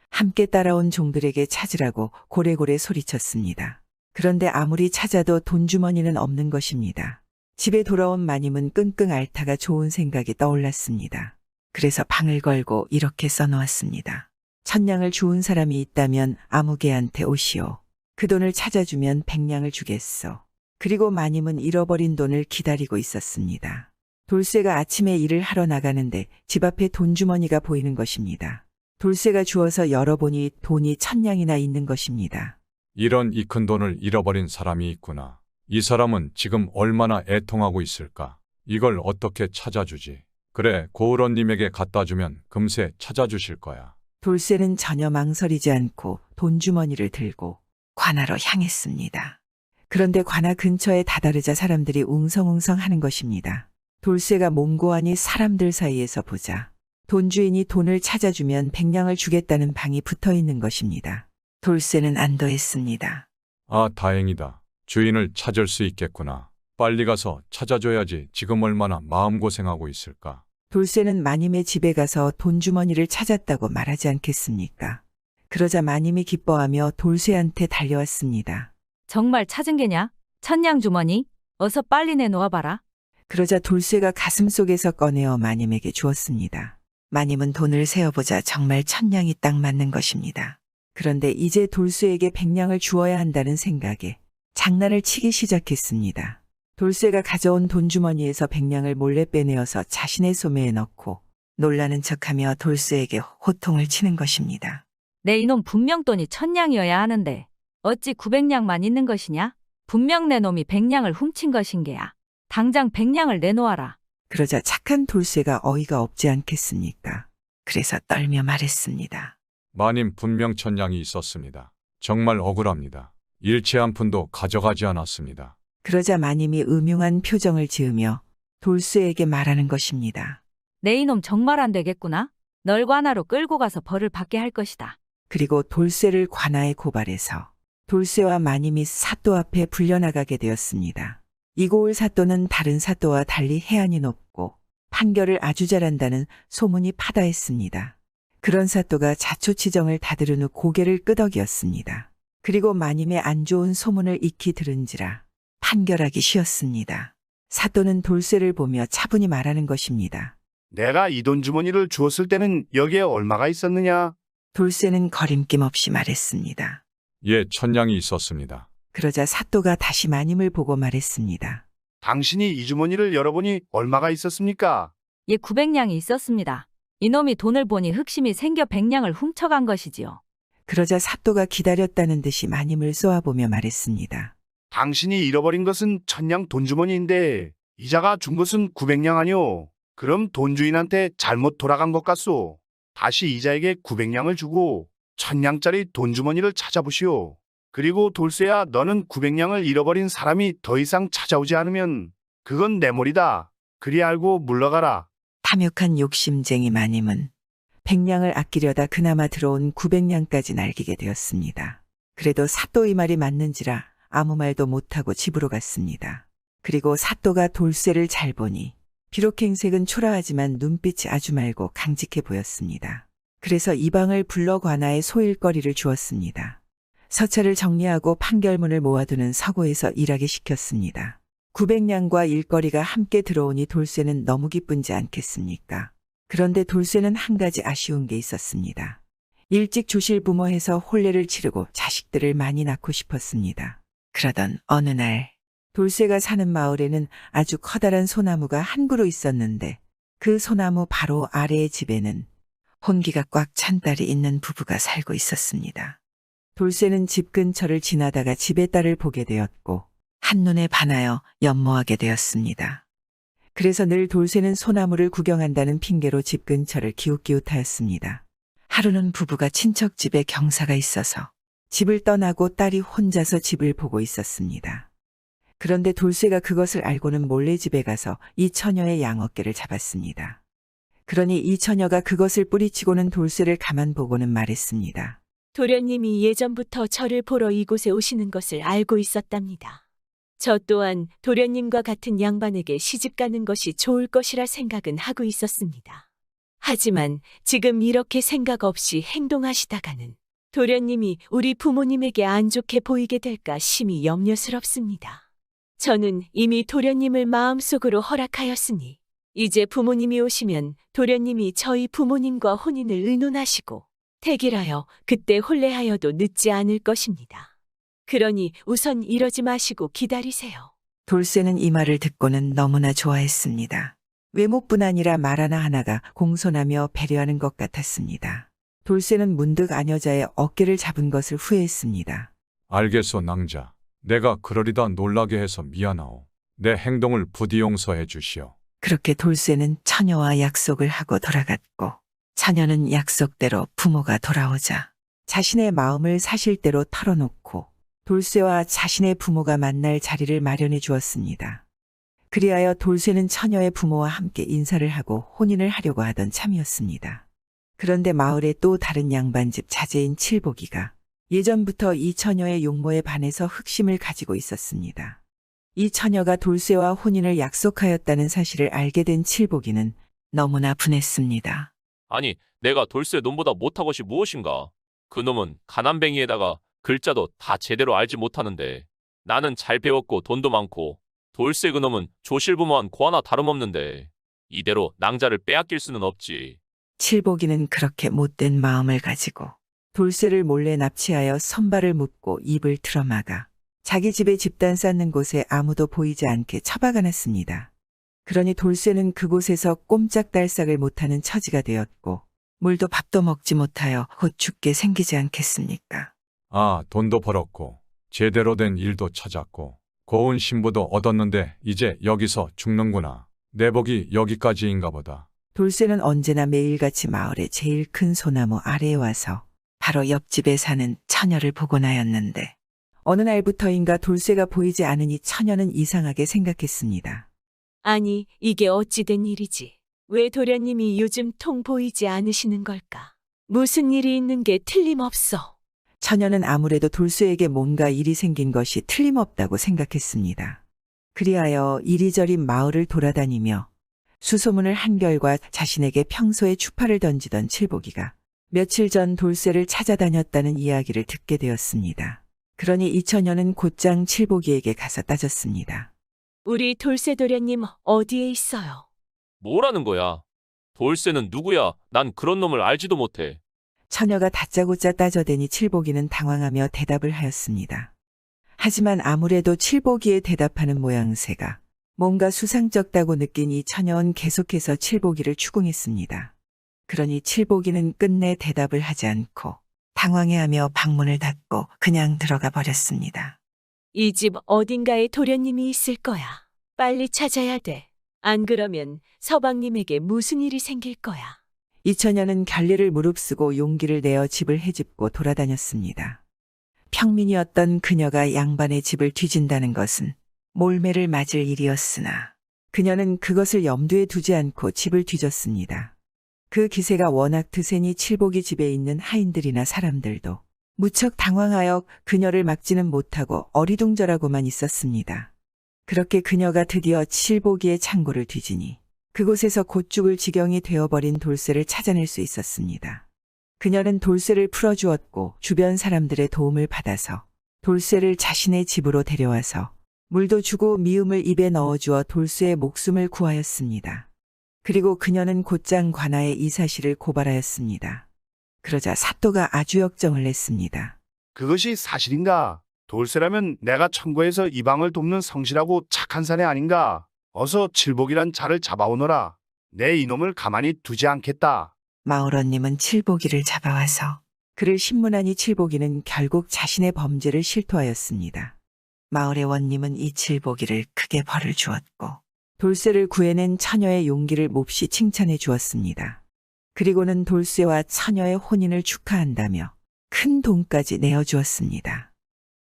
함께 따라온 종들에게 찾으라고 고래고래 소리쳤습니다. 그런데 아무리 찾아도 돈주머니는 없는 것입니다. 집에 돌아온 마님은 끙끙 앓다가 좋은 생각이 떠올랐습니다. 그래서 방을 걸고 이렇게 써놓았습니다. 1,000냥을 주운 사람이 있다면 아무개한테 오시오. 그 돈을 찾아주면 100냥을 주겠소. 그리고 마님은 잃어버린 돈을 기다리고 있었습니다. 돌쇠가 아침에 일을 하러 나가는데 집 앞에 돈주머니가 보이는 것입니다. 돌쇠가 주워서 열어보니 돈이 1,000냥이나 있는 것입니다. 이런 이 큰 돈을 잃어버린 사람이 있구나. 이 사람은 지금 얼마나 애통하고 있을까? 이걸 어떻게 찾아주지? 그래, 고을원님에게 갖다 주면 금세 찾아주실 거야. 돌쇠는 전혀 망설이지 않고 돈주머니를 들고 관아로 향했습니다. 그런데 관아 근처에 다다르자 사람들이 웅성웅성 하는 것입니다. 돌쇠가 몽고하니 사람들 사이에서 보자 돈주인이 돈을 찾아주면 100냥을 주겠다는 방이 붙어 있는 것입니다. 돌쇠는 안도했습니다. 아, 다행이다. 주인을 찾을 수 있겠구나. 빨리 가서 찾아줘야지. 지금 얼마나 마음고생하고 있을까. 돌쇠는 마님의 집에 가서 돈주머니를 찾았다고 말하지 않겠습니까? 그러자 마님이 기뻐하며 돌쇠한테 달려왔습니다. 정말 찾은 게냐? 1,000냥 주머니? 어서 빨리 내놓아봐라. 그러자 돌쇠가 가슴속에서 꺼내어 마님에게 주었습니다. 마님은 돈을 세어보자 정말 1,000냥이 딱 맞는 것입니다. 그런데 이제 돌쇠에게 100냥을 주어야 한다는 생각에 장난을 치기 시작했습니다. 돌쇠가 가져온 돈주머니에서 100냥을 몰래 빼내어서 자신의 소매에 넣고 놀라는 척하며 돌쇠에게 호통을 치는 것입니다. 내 이놈 분명 돈이 1,000냥이어야 하는데 어찌 900냥만 있는 것이냐? 분명 내 놈이 100냥을 훔친 것인 게야. 당장 100냥을 내놓아라. 그러자 착한 돌쇠가 어이가 없지 않겠습니까? 그래서 떨며 말했습니다. 마님 분명 1,000냥이 있었습니다. 정말 억울합니다. 일체 한 푼도 가져가지 않았습니다. 그러자 마님이 음흉한 표정을 지으며 돌쇠에게 말하는 것입니다. 내 이놈 정말 안 되겠구나. 널 관아로 끌고 가서 벌을 받게 할 것이다. 그리고 돌쇠를 관아에 고발해서 돌쇠와 마님이 사또 앞에 불려나가게 되었습니다. 이 고을 사또는 다른 사또와 달리 해안이 높고 판결을 아주 잘한다는 소문이 파다했습니다. 그런 사또가 자초치정을 다들은 후 고개를 끄덕이었습니다. 그리고 마님의 안 좋은 소문을 익히 들은지라 판결하기 쉬웠습니다. 사또는 돌쇠를 보며 차분히 말하는 것입니다. 내가 이 돈주머니를 주었을 때는 여기에 얼마가 있었느냐? 돌쇠는 거림낌 없이 말했습니다. 예, 1,000냥이 있었습니다. 그러자 사또가 다시 마님을 보고 말했습니다. 당신이 이 주머니를 열어보니 얼마가 있었습니까? 예, 900냥이 있었습니다. 이놈이 돈을 보니 흑심이 생겨 100냥을 훔쳐간 것이지요. 그러자 사또가 기다렸다는 듯이 마님을 쏘아보며 말했습니다. 당신이 잃어버린 것은 1,000냥 돈주머니인데 이자가 준 것은 900냥 아니오. 그럼 돈주인한테 잘못 돌아간 것 같소. 다시 이자에게 900냥을 주고 1,000냥짜리 돈주머니를 찾아보시오. 그리고 돌쇠야, 너는 900냥을 잃어버린 사람이 더 이상 찾아오지 않으면 그건 내 몰이다. 그리 알고 물러가라. 탐욕한 욕심쟁이 마님은 백냥을 아끼려다 그나마 들어온 900냥까지 날기게 되었습니다. 그래도 사또 이 말이 맞는지라 아무 말도 못하고 집으로 갔습니다. 그리고 사또가 돌쇠를 잘 보니 비록 행색은 초라하지만 눈빛이 아주 맑고 강직해 보였습니다. 그래서 이방을 불러 관아에 소일거리를 주었습니다. 서찰을 정리하고 판결문을 모아두는 서고에서 일하게 시켰습니다. 900냥과 일거리가 함께 들어오니 돌쇠는 너무 기쁜지 않겠습니까? 그런데 돌쇠는 한 가지 아쉬운 게 있었습니다. 일찍 조실부모해서 혼례를 치르고 자식들을 많이 낳고 싶었습니다. 그러던 어느 날 돌쇠가 사는 마을에는 아주 커다란 소나무가 한 그루 있었는데 그 소나무 바로 아래의 집에는 혼기가 꽉 찬 딸이 있는 부부가 살고 있었습니다. 돌쇠는 집 근처를 지나다가 집의 딸을 보게 되었고 한눈에 반하여 연모하게 되었습니다. 그래서 늘 돌쇠는 소나무를 구경한다는 핑계로 집 근처를 기웃기웃하였습니다. 하루는 부부가 친척 집에 경사가 있어서 집을 떠나고 딸이 혼자서 집을 보고 있었습니다. 그런데 돌쇠가 그것을 알고는 몰래 집에 가서 이 처녀의 양어깨를 잡았습니다. 그러니 이 처녀가 그것을 뿌리치고는 돌쇠를 가만 보고는 말했습니다. 도련님이 예전부터 저를 보러 이곳에 오시는 것을 알고 있었답니다. 저 또한 도련님과 같은 양반에게 시집가는 것이 좋을 것이라 생각은 하고 있었습니다. 하지만 지금 이렇게 생각 없이 행동하시다가는 도련님이 우리 부모님에게 안 좋게 보이게 될까 심히 염려스럽습니다. 저는 이미 도련님을 마음속으로 허락하였으니 이제 부모님이 오시면 도련님이 저희 부모님과 혼인을 의논하시고 택일하여 그때 혼례하여도 늦지 않을 것입니다. 그러니 우선 이러지 마시고 기다리세요. 돌쇠는 이 말을 듣고는 너무나 좋아했습니다. 외모뿐 아니라 말 하나하나가 공손하며 배려하는 것 같았습니다. 돌쇠는 문득 아녀자의 어깨를 잡은 것을 후회했습니다. 알겠소, 낭자. 내가 그러리다 놀라게 해서 미안하오. 내 행동을 부디 용서해 주시오. 그렇게 돌쇠는 처녀와 약속을 하고 돌아갔고 처녀는 약속대로 부모가 돌아오자 자신의 마음을 사실대로 털어놓고 돌쇠와 자신의 부모가 만날 자리를 마련해 주었습니다. 그리하여 돌쇠는 처녀의 부모와 함께 인사를 하고 혼인을 하려고 하던 참이었습니다. 그런데 마을에 또 다른 양반집 자제인 칠복이가 예전부터 이 처녀의 용모에 반해서 흑심을 가지고 있었습니다. 이 처녀가 돌쇠와 혼인을 약속하였다는 사실을 알게 된 칠복이는 너무나 분했습니다. 아니, 내가 돌쇠 놈보다 못한 것이 무엇인가? 그 놈은 가난뱅이에다가 글자도 다 제대로 알지 못하는데 나는 잘 배웠고 돈도 많고 돌쇠 그놈은 조실부모한 고 하나 다름없는데 이대로 낭자를 빼앗길 수는 없지. 칠복이는 그렇게 못된 마음을 가지고 돌쇠를 몰래 납치하여 선발을 묶고 입을 틀어막아 자기 집에 집단 쌓는 곳에 아무도 보이지 않게 처박아놨습니다. 그러니 돌쇠는 그곳에서 꼼짝달싹을 못하는 처지가 되었고 물도 밥도 먹지 못하여 곧 죽게 생기지 않겠습니까? 아, 돈도 벌었고 제대로 된 일도 찾았고 고운 신부도 얻었는데 이제 여기서 죽는구나. 내 복이 여기까지인가 보다. 돌쇠는 언제나 매일같이 마을의 제일 큰 소나무 아래에 와서 바로 옆집에 사는 처녀를 보곤 하였는데 어느 날부터인가 돌쇠가 보이지 않으니 처녀는 이상하게 생각했습니다. 아니, 이게 어찌 된 일이지? 왜 도련님이 요즘 통 보이지 않으시는 걸까? 무슨 일이 있는 게 틀림없어. 처녀는 아무래도 돌쇠에게 뭔가 일이 생긴 것이 틀림없다고 생각했습니다. 그리하여 이리저리 마을을 돌아다니며 수소문을 한 결과 자신에게 평소에 추파를 던지던 칠복이가 며칠 전 돌쇠를 찾아다녔다는 이야기를 듣게 되었습니다. 그러니 이 처녀는 곧장 칠복이에게 가서 따졌습니다. 우리 돌쇠 도련님 어디에 있어요? 뭐라는 거야? 돌쇠는 누구야? 난 그런 놈을 알지도 못해. 처녀가 다짜고짜 따져대니 칠복이는 당황하며 대답을 하였습니다. 하지만 아무래도 칠복이의 대답하는 모양새가 뭔가 수상쩍다고 느낀 이 처녀는 계속해서 칠복이를 추궁했습니다. 그러니 칠복이는 끝내 대답을 하지 않고 당황해하며 방문을 닫고 그냥 들어가 버렸습니다. 이 집 어딘가에 도련님이 있을 거야. 빨리 찾아야 돼. 안 그러면 서방님에게 무슨 일이 생길 거야. 이 처녀는 결례를 무릅쓰고 용기를 내어 집을 헤집고 돌아다녔습니다. 평민이었던 그녀가 양반의 집을 뒤진다는 것은 몰매를 맞을 일이었으나 그녀는 그것을 염두에 두지 않고 집을 뒤졌습니다. 그 기세가 워낙 드세니 칠복이 집에 있는 하인들이나 사람들도 무척 당황하여 그녀를 막지는 못하고 어리둥절하고만 있었습니다. 그렇게 그녀가 드디어 칠복이의 창고를 뒤지니 그곳에서 곧 죽을 지경이 되어버린 돌쇠를 찾아낼 수 있었습니다. 그녀는 돌쇠를 풀어주었고 주변 사람들의 도움을 받아서 돌쇠를 자신의 집으로 데려와서 물도 주고 미음을 입에 넣어주어 돌쇠의 목숨을 구하였습니다. 그리고 그녀는 곧장 관아에 이 사실을 고발하였습니다. 그러자 사또가 아주 역정을 냈습니다. 그것이 사실인가? 돌쇠라면 내가 청고에서 이방을 돕는 성실하고 착한 사내 아닌가? 어서 칠복이란 자를 잡아오너라. 내 이놈을 가만히 두지 않겠다. 마을원님은 칠복이를 잡아와서 그를 신문하니 칠복이는 결국 자신의 범죄를 실토하였습니다. 마을의 원님은 이 칠복이를 크게 벌을 주었고 돌쇠를 구해낸 처녀의 용기를 몹시 칭찬해 주었습니다. 그리고는 돌쇠와 처녀의 혼인을 축하한다며 큰 돈까지 내어주었습니다.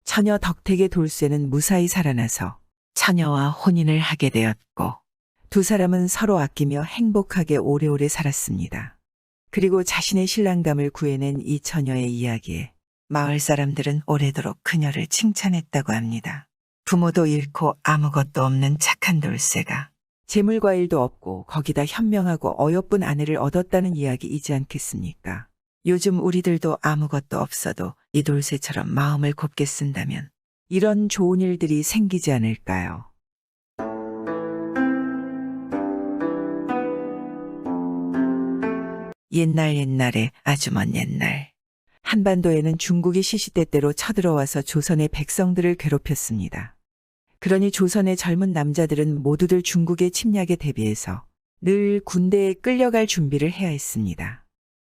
처녀 덕택의 돌쇠는 무사히 살아나서 처녀와 혼인을 하게 되었고 두 사람은 서로 아끼며 행복하게 오래오래 살았습니다. 그리고 자신의 신랑감을 구해낸 이 처녀의 이야기에 마을 사람들은 오래도록 그녀를 칭찬했다고 합니다. 부모도 잃고 아무것도 없는 착한 돌쇠가 재물과 일도 없고 거기다 현명하고 어여쁜 아내를 얻었다는 이야기이지 않겠습니까? 요즘 우리들도 아무것도 없어도 이 돌쇠처럼 마음을 곱게 쓴다면 이런 좋은 일들이 생기지 않을까요? 옛날에 아주 먼 옛날 한반도에는 중국이 시시때때로 쳐들어와서 조선의 백성들을 괴롭혔습니다. 그러니 조선의 젊은 남자들은 모두들 중국의 침략에 대비해서 늘 군대에 끌려갈 준비를 해야 했습니다.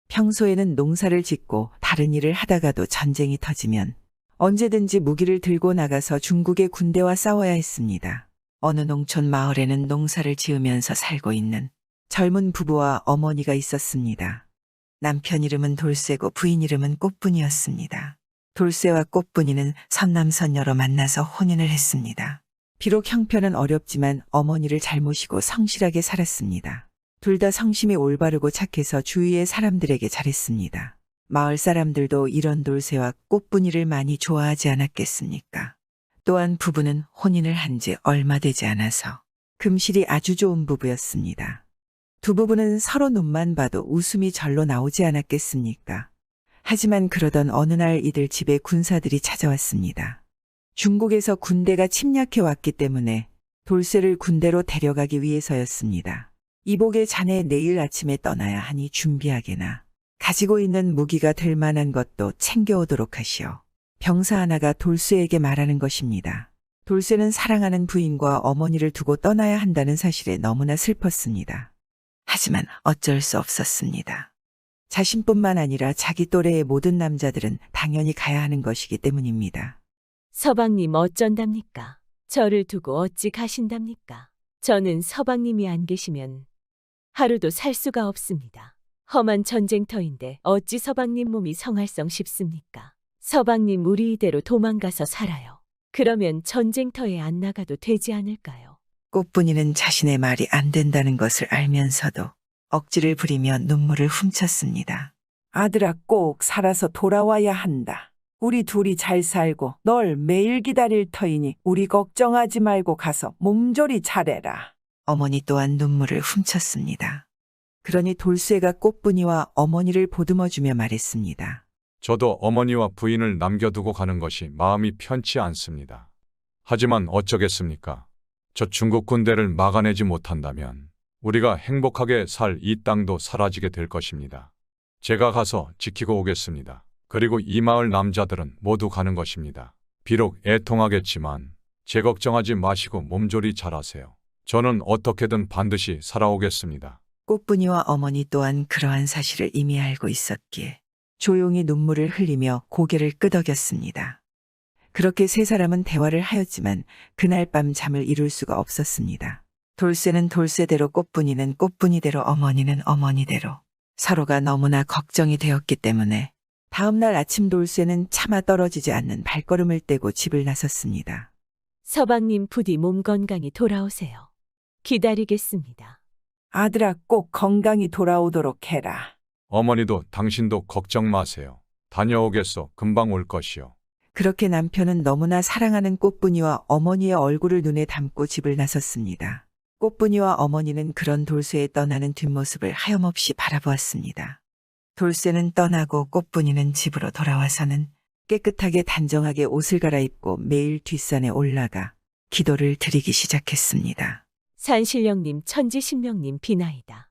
평소에는 농사를 짓고 다른 일을 하다가도 전쟁이 터지면 언제든지 무기를 들고 나가서 중국의 군대와 싸워야 했습니다. 어느 농촌 마을에는 농사를 지으면서 살고 있는 젊은 부부와 어머니가 있었습니다. 남편 이름은 돌쇠고 부인 이름은 꽃분이었습니다. 돌쇠와 꽃분이는 선남선녀로 만나서 혼인을 했습니다. 비록 형편은 어렵지만 어머니를 잘 모시고 성실하게 살았습니다. 둘 다 성심이 올바르고 착해서 주위의 사람들에게 잘했습니다. 마을 사람들도 이런 돌쇠와 꽃분이를 많이 좋아하지 않았겠습니까? 또한 부부는 혼인을 한 지 얼마 되지 않아서 금실이 아주 좋은 부부였습니다. 두 부부는 서로 눈만 봐도 웃음이 절로 나오지 않았겠습니까? 하지만 그러던 어느 날 이들 집에 군사들이 찾아왔습니다. 중국에서 군대가 침략해 왔기 때문에 돌쇠를 군대로 데려가기 위해서였습니다. 이복의 자네 내일 아침에 떠나야 하니 준비하게나 가지고 있는 무기가 될 만한 것도 챙겨오도록 하시오. 병사 하나가 돌쇠에게 말하는 것입니다. 돌쇠는 사랑하는 부인과 어머니를 두고 떠나야 한다는 사실에 너무나 슬펐습니다. 하지만 어쩔 수 없었습니다. 자신뿐만 아니라 자기 또래의 모든 남자들은 당연히 가야 하는 것이기 때문입니다. 서방님 어쩐답니까? 저를 두고 어찌 가신답니까? 저는 서방님이 안 계시면 하루도 살 수가 없습니다. 험한 전쟁터인데 어찌 서방님 몸이 성할성 싶습니까? 서방님 우리 이대로 도망가서 살아요. 그러면 전쟁터에 안 나가도 되지 않을까요? 꽃분이는 자신의 말이 안 된다는 것을 알면서도 억지를 부리며 눈물을 훔쳤습니다. 아들아, 꼭 살아서 돌아와야 한다. 우리 둘이 잘 살고 널 매일 기다릴 터이니 우리 걱정하지 말고 가서 몸조리 잘해라. 어머니 또한 눈물을 훔쳤습니다. 그러니 돌쇠가 꽃분이와 어머니를 보듬어주며 말했습니다. 저도 어머니와 부인을 남겨두고 가는 것이 마음이 편치 않습니다. 하지만 어쩌겠습니까? 저 중국 군대를 막아내지 못한다면 우리가 행복하게 살 이 땅도 사라지게 될 것입니다. 제가 가서 지키고 오겠습니다. 그리고 이 마을 남자들은 모두 가는 것입니다. 비록 애통하겠지만 제 걱정하지 마시고 몸조리 잘하세요. 저는 어떻게든 반드시 살아오겠습니다. 꽃분이와 어머니 또한 그러한 사실을 이미 알고 있었기에 조용히 눈물을 흘리며 고개를 끄덕였습니다. 그렇게 세 사람은 대화를 하였지만 그날 밤 잠을 이룰 수가 없었습니다. 돌쇠는 돌쇠대로 꽃분이는 꽃분이대로 어머니는 어머니대로 서로가 너무나 걱정이 되었기 때문에 다음 날 아침 돌쇠는 차마 떨어지지 않는 발걸음을 떼고 집을 나섰습니다. 서방님 부디 몸 건강히 돌아오세요. 기다리겠습니다. 아들아, 꼭 건강히 돌아오도록 해라. 어머니도 당신도 걱정 마세요. 다녀오겠소. 금방 올 것이요. 그렇게 남편은 너무나 사랑하는 꽃분이와 어머니의 얼굴을 눈에 담고 집을 나섰습니다. 꽃분이와 어머니는 그런 돌쇠의 떠나는 뒷모습을 하염없이 바라보았습니다. 돌쇠는 떠나고 꽃분이는 집으로 돌아와서는 깨끗하게 단정하게 옷을 갈아입고 매일 뒷산에 올라가 기도를 드리기 시작했습니다. 산신령님, 천지신명님 비나이다.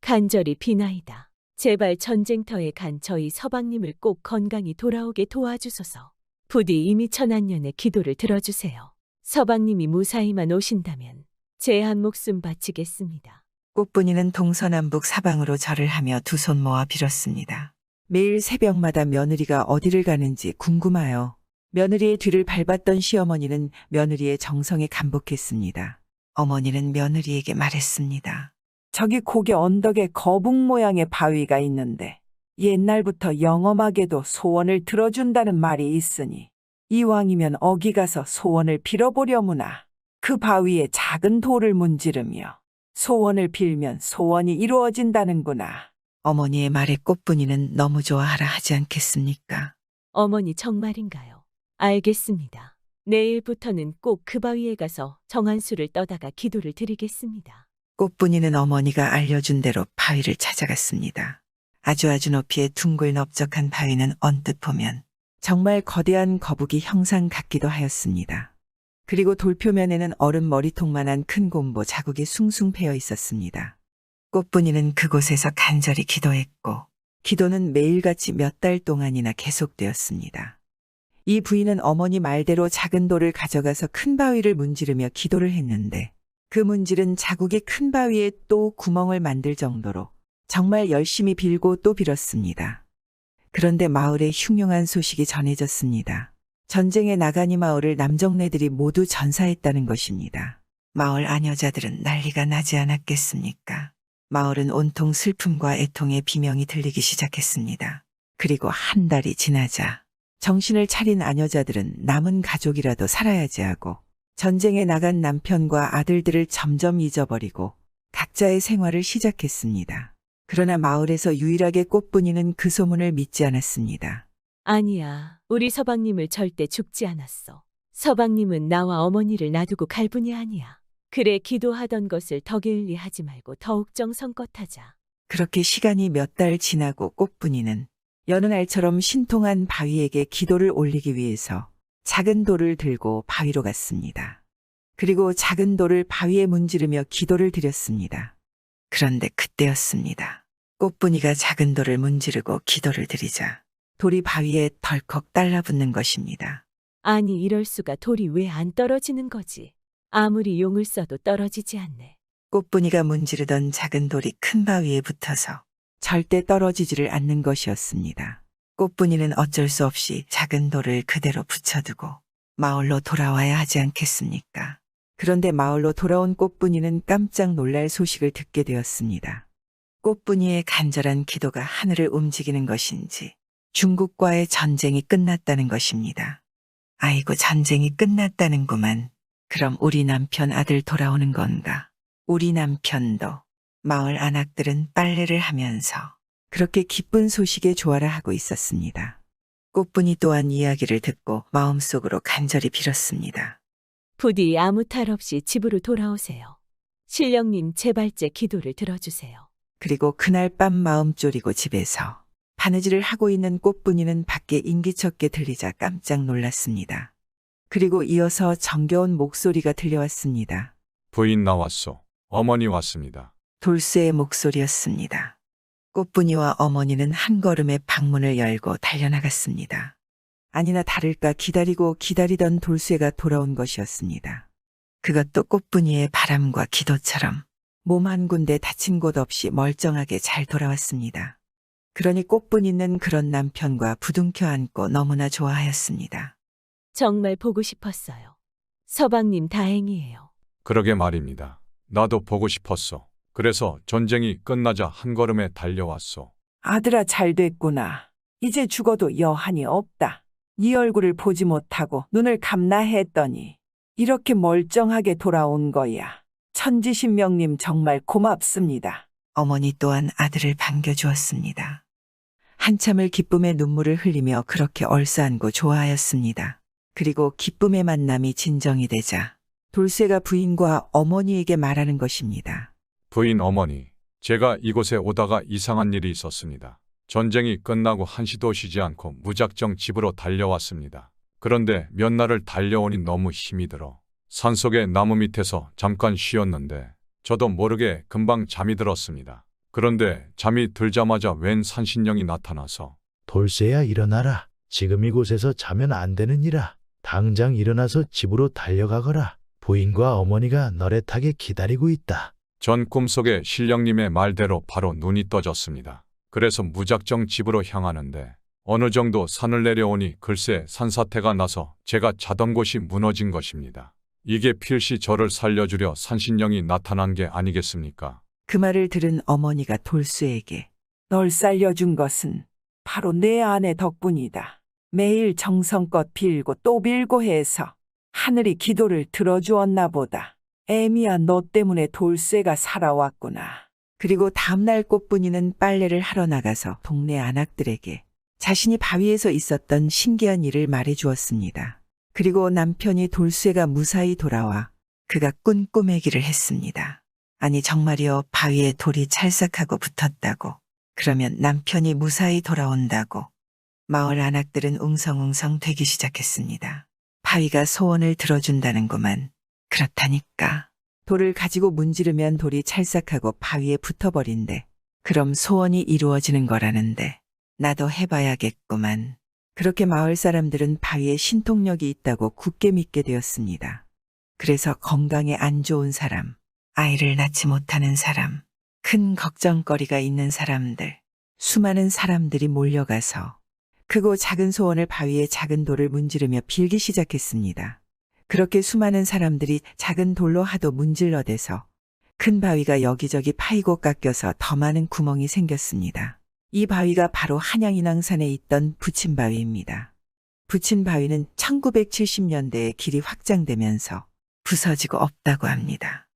간절히 비나이다. 제발 전쟁터에 간 저희 서방님을 꼭 건강히 돌아오게 도와주소서. 부디 이미 천안년의 기도를 들어주세요. 서방님이 무사히만 오신다면 제 한 목숨 바치겠습니다. 꽃분이는 동서남북 사방으로 절을 하며 두 손 모아 빌었습니다. 매일 새벽마다 며느리가 어디를 가는지 궁금하여 며느리의 뒤를 밟았던 시어머니는 며느리의 정성에 감복했습니다. 어머니는 며느리에게 말했습니다. 저기 고개 언덕에 거북 모양의 바위가 있는데 옛날부터 영험하게도 소원을 들어준다는 말이 있으니 이왕이면 어기 가서 소원을 빌어보려무나. 그 바위에 작은 돌을 문지르며 소원을 빌면 소원이 이루어진다는구나. 어머니의 말에 꽃분이는 너무 좋아하라 하지 않겠습니까? 어머니 정말인가요? 알겠습니다. 내일부터는 꼭 그 바위에 가서 정한수를 떠다가 기도를 드리겠습니다. 꽃분이는 어머니가 알려준 대로 바위를 찾아갔습니다. 아주 높이의 둥글 넓적한 바위는 언뜻 보면 정말 거대한 거북이 형상 같기도 하였습니다. 그리고 돌표면에는 얼음 머리통만한 큰 곰보 자국이 숭숭 패여 있었습니다. 꽃분이는 그곳에서 간절히 기도했고 기도는 매일같이 몇 달 동안이나 계속되었습니다. 이 부인은 어머니 말대로 작은 돌을 가져가서 큰 바위를 문지르며 기도를 했는데 그 문지른 자국이 큰 바위에 또 구멍을 만들 정도로 정말 열심히 빌고 또 빌었습니다. 그런데 마을에 흉흉한 소식이 전해졌습니다. 전쟁에 나간 이 마을을 남정네들이 모두 전사했다는 것입니다. 마을 아녀자들은 난리가 나지 않았겠습니까? 마을은 온통 슬픔과 애통의 비명이 들리기 시작했습니다. 그리고 한 달이 지나자 정신을 차린 아녀자들은 남은 가족이라도 살아야지 하고 전쟁에 나간 남편과 아들들을 점점 잊어버리고 각자의 생활을 시작했습니다. 그러나 마을에서 유일하게 꽃분이는 그 소문을 믿지 않았습니다. 아니야, 우리 서방님을 절대 죽지 않았어. 서방님은 나와 어머니를 놔두고 갈 분이 아니야. 그래, 기도하던 것을 덕일리 하지 말고 더욱 정성껏 하자. 그렇게 시간이 몇 달 지나고 꽃분이는 여느 날처럼 신통한 바위에게 기도를 올리기 위해서 작은 돌을 들고 바위로 갔습니다. 그리고 작은 돌을 바위에 문지르며 기도를 드렸습니다. 그런데 그때였습니다. 꽃분이가 작은 돌을 문지르고 기도를 드리자 돌이 바위에 덜컥 달라붙는 것입니다. 아니, 이럴 수가. 돌이 왜 안 떨어지는 거지? 아무리 용을 써도 떨어지지 않네. 꽃분이가 문지르던 작은 돌이 큰 바위에 붙어서 절대 떨어지지를 않는 것이었습니다. 꽃분이는 어쩔 수 없이 작은 돌을 그대로 붙여두고 마을로 돌아와야 하지 않겠습니까? 그런데 마을로 돌아온 꽃분이는 깜짝 놀랄 소식을 듣게 되었습니다. 꽃분이의 간절한 기도가 하늘을 움직이는 것인지 중국과의 전쟁이 끝났다는 것입니다. 아이고, 전쟁이 끝났다는구만. 그럼 우리 남편 아들 돌아오는 건가? 우리 남편도. 마을 안악들은 빨래를 하면서 그렇게 기쁜 소식에 조화를 하고 있었습니다. 꽃분이 또한 이야기를 듣고 마음속으로 간절히 빌었습니다. 부디 아무 탈 없이 집으로 돌아오세요. 신령님, 제발제 기도를 들어주세요. 그리고 그날 밤 마음 졸이고 집에서 바느질을 하고 있는 꽃분이는 밖에 인기척게 들리자 깜짝 놀랐습니다. 그리고 이어서 정겨운 목소리가 들려왔습니다. 부인 나왔소. 어머니 왔습니다. 돌쇠의 목소리였습니다. 꽃분이와 어머니는 한 걸음에 방문을 열고 달려나갔습니다. 아니나 다를까 기다리던 돌쇠가 돌아온 것이었습니다. 그것도 꽃분이의 바람과 기도처럼 몸 한 군데 다친 곳 없이 멀쩡하게 잘 돌아왔습니다. 그러니 꽃분이는 그런 남편과 부둥켜 안고 너무나 좋아하였습니다. 정말 보고 싶었어요. 서방님 다행이에요. 그러게 말입니다. 나도 보고 싶었어. 그래서 전쟁이 끝나자 한 걸음에 달려왔소. 아들아, 잘 됐구나. 이제 죽어도 여한이 없다. 네 얼굴을 보지 못하고 눈을 감나 했더니 이렇게 멀쩡하게 돌아온 거야. 천지신명님 정말 고맙습니다. 어머니 또한 아들을 반겨주었습니다. 한참을 기쁨의 눈물을 흘리며 그렇게 얼싸안고 좋아하였습니다. 그리고 기쁨의 만남이 진정이 되자 돌쇠가 부인과 어머니에게 말하는 것입니다. 부인 어머니, 제가 이곳에 오다가 이상한 일이 있었습니다. 전쟁이 끝나고 한시도 쉬지 않고 무작정 집으로 달려왔습니다. 그런데 몇 날을 달려오니 너무 힘이 들어 산속의 나무 밑에서 잠깐 쉬었는데 저도 모르게 금방 잠이 들었습니다. 그런데 잠이 들자마자 웬 산신령이 나타나서 돌쇠야 일어나라. 지금 이곳에서 자면 안 되느니라. 당장 일어나서 집으로 달려가거라. 부인과 어머니가 너렛하게 기다리고 있다. 전 꿈속에 신령님의 말대로 바로 눈이 떠졌습니다. 그래서 무작정 집으로 향하는데 어느 정도 산을 내려오니 글쎄 산사태가 나서 제가 자던 곳이 무너진 것입니다. 이게 필시 저를 살려주려 산신령이 나타난 게 아니겠습니까? 그 말을 들은 어머니가 돌쇠에게 널 살려준 것은 바로 내 아내 덕분이다. 매일 정성껏 빌고 또 빌고 해서 하늘이 기도를 들어주었나 보다. 애미야, 너 때문에 돌쇠가 살아왔구나. 그리고 다음날 꽃분이는 빨래를 하러 나가서 동네 안악들에게 자신이 바위에서 있었던 신기한 일을 말해주었습니다. 그리고 남편이 돌쇠가 무사히 돌아와 그가 꾼 꿈의기를 했습니다. 아니 정말이요, 바위에 돌이 찰싹하고 붙었다고. 그러면 남편이 무사히 돌아온다고. 마을 안악들은 웅성웅성 되기 시작했습니다. 바위가 소원을 들어준다는구만. 그렇다니까. 돌을 가지고 문지르면 돌이 찰싹하고 바위에 붙어버린대. 그럼 소원이 이루어지는 거라는데 나도 해봐야겠구만. 그렇게 마을 사람들은 바위에 신통력이 있다고 굳게 믿게 되었습니다. 그래서 건강에 안 좋은 사람, 아이를 낳지 못하는 사람, 큰 걱정거리가 있는 사람들, 수많은 사람들이 몰려가서 크고 작은 소원을 바위에 작은 돌을 문지르며 빌기 시작했습니다. 그렇게 수많은 사람들이 작은 돌로 하도 문질러대서 큰 바위가 여기저기 파이고 깎여서 더 많은 구멍이 생겼습니다. 이 바위가 바로 한양인왕산에 있던 부침바위입니다. 부침바위는 1970년대에 길이 확장되면서 부서지고 없다고 합니다.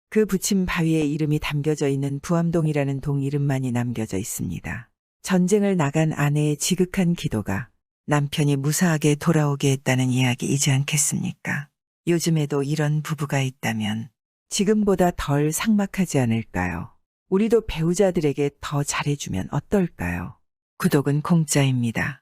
그 부침바위의 이름이 담겨져 있는 부암동이라는 동 이름만이 남겨져 있습니다. 전쟁을 나간 아내의 지극한 기도가 남편이 무사하게 돌아오게 했다는 이야기이지 않겠습니까? 요즘에도 이런 부부가 있다면 지금보다 덜 삭막하지 않을까요? 우리도 배우자들에게 더 잘해주면 어떨까요? 구독은 공짜입니다.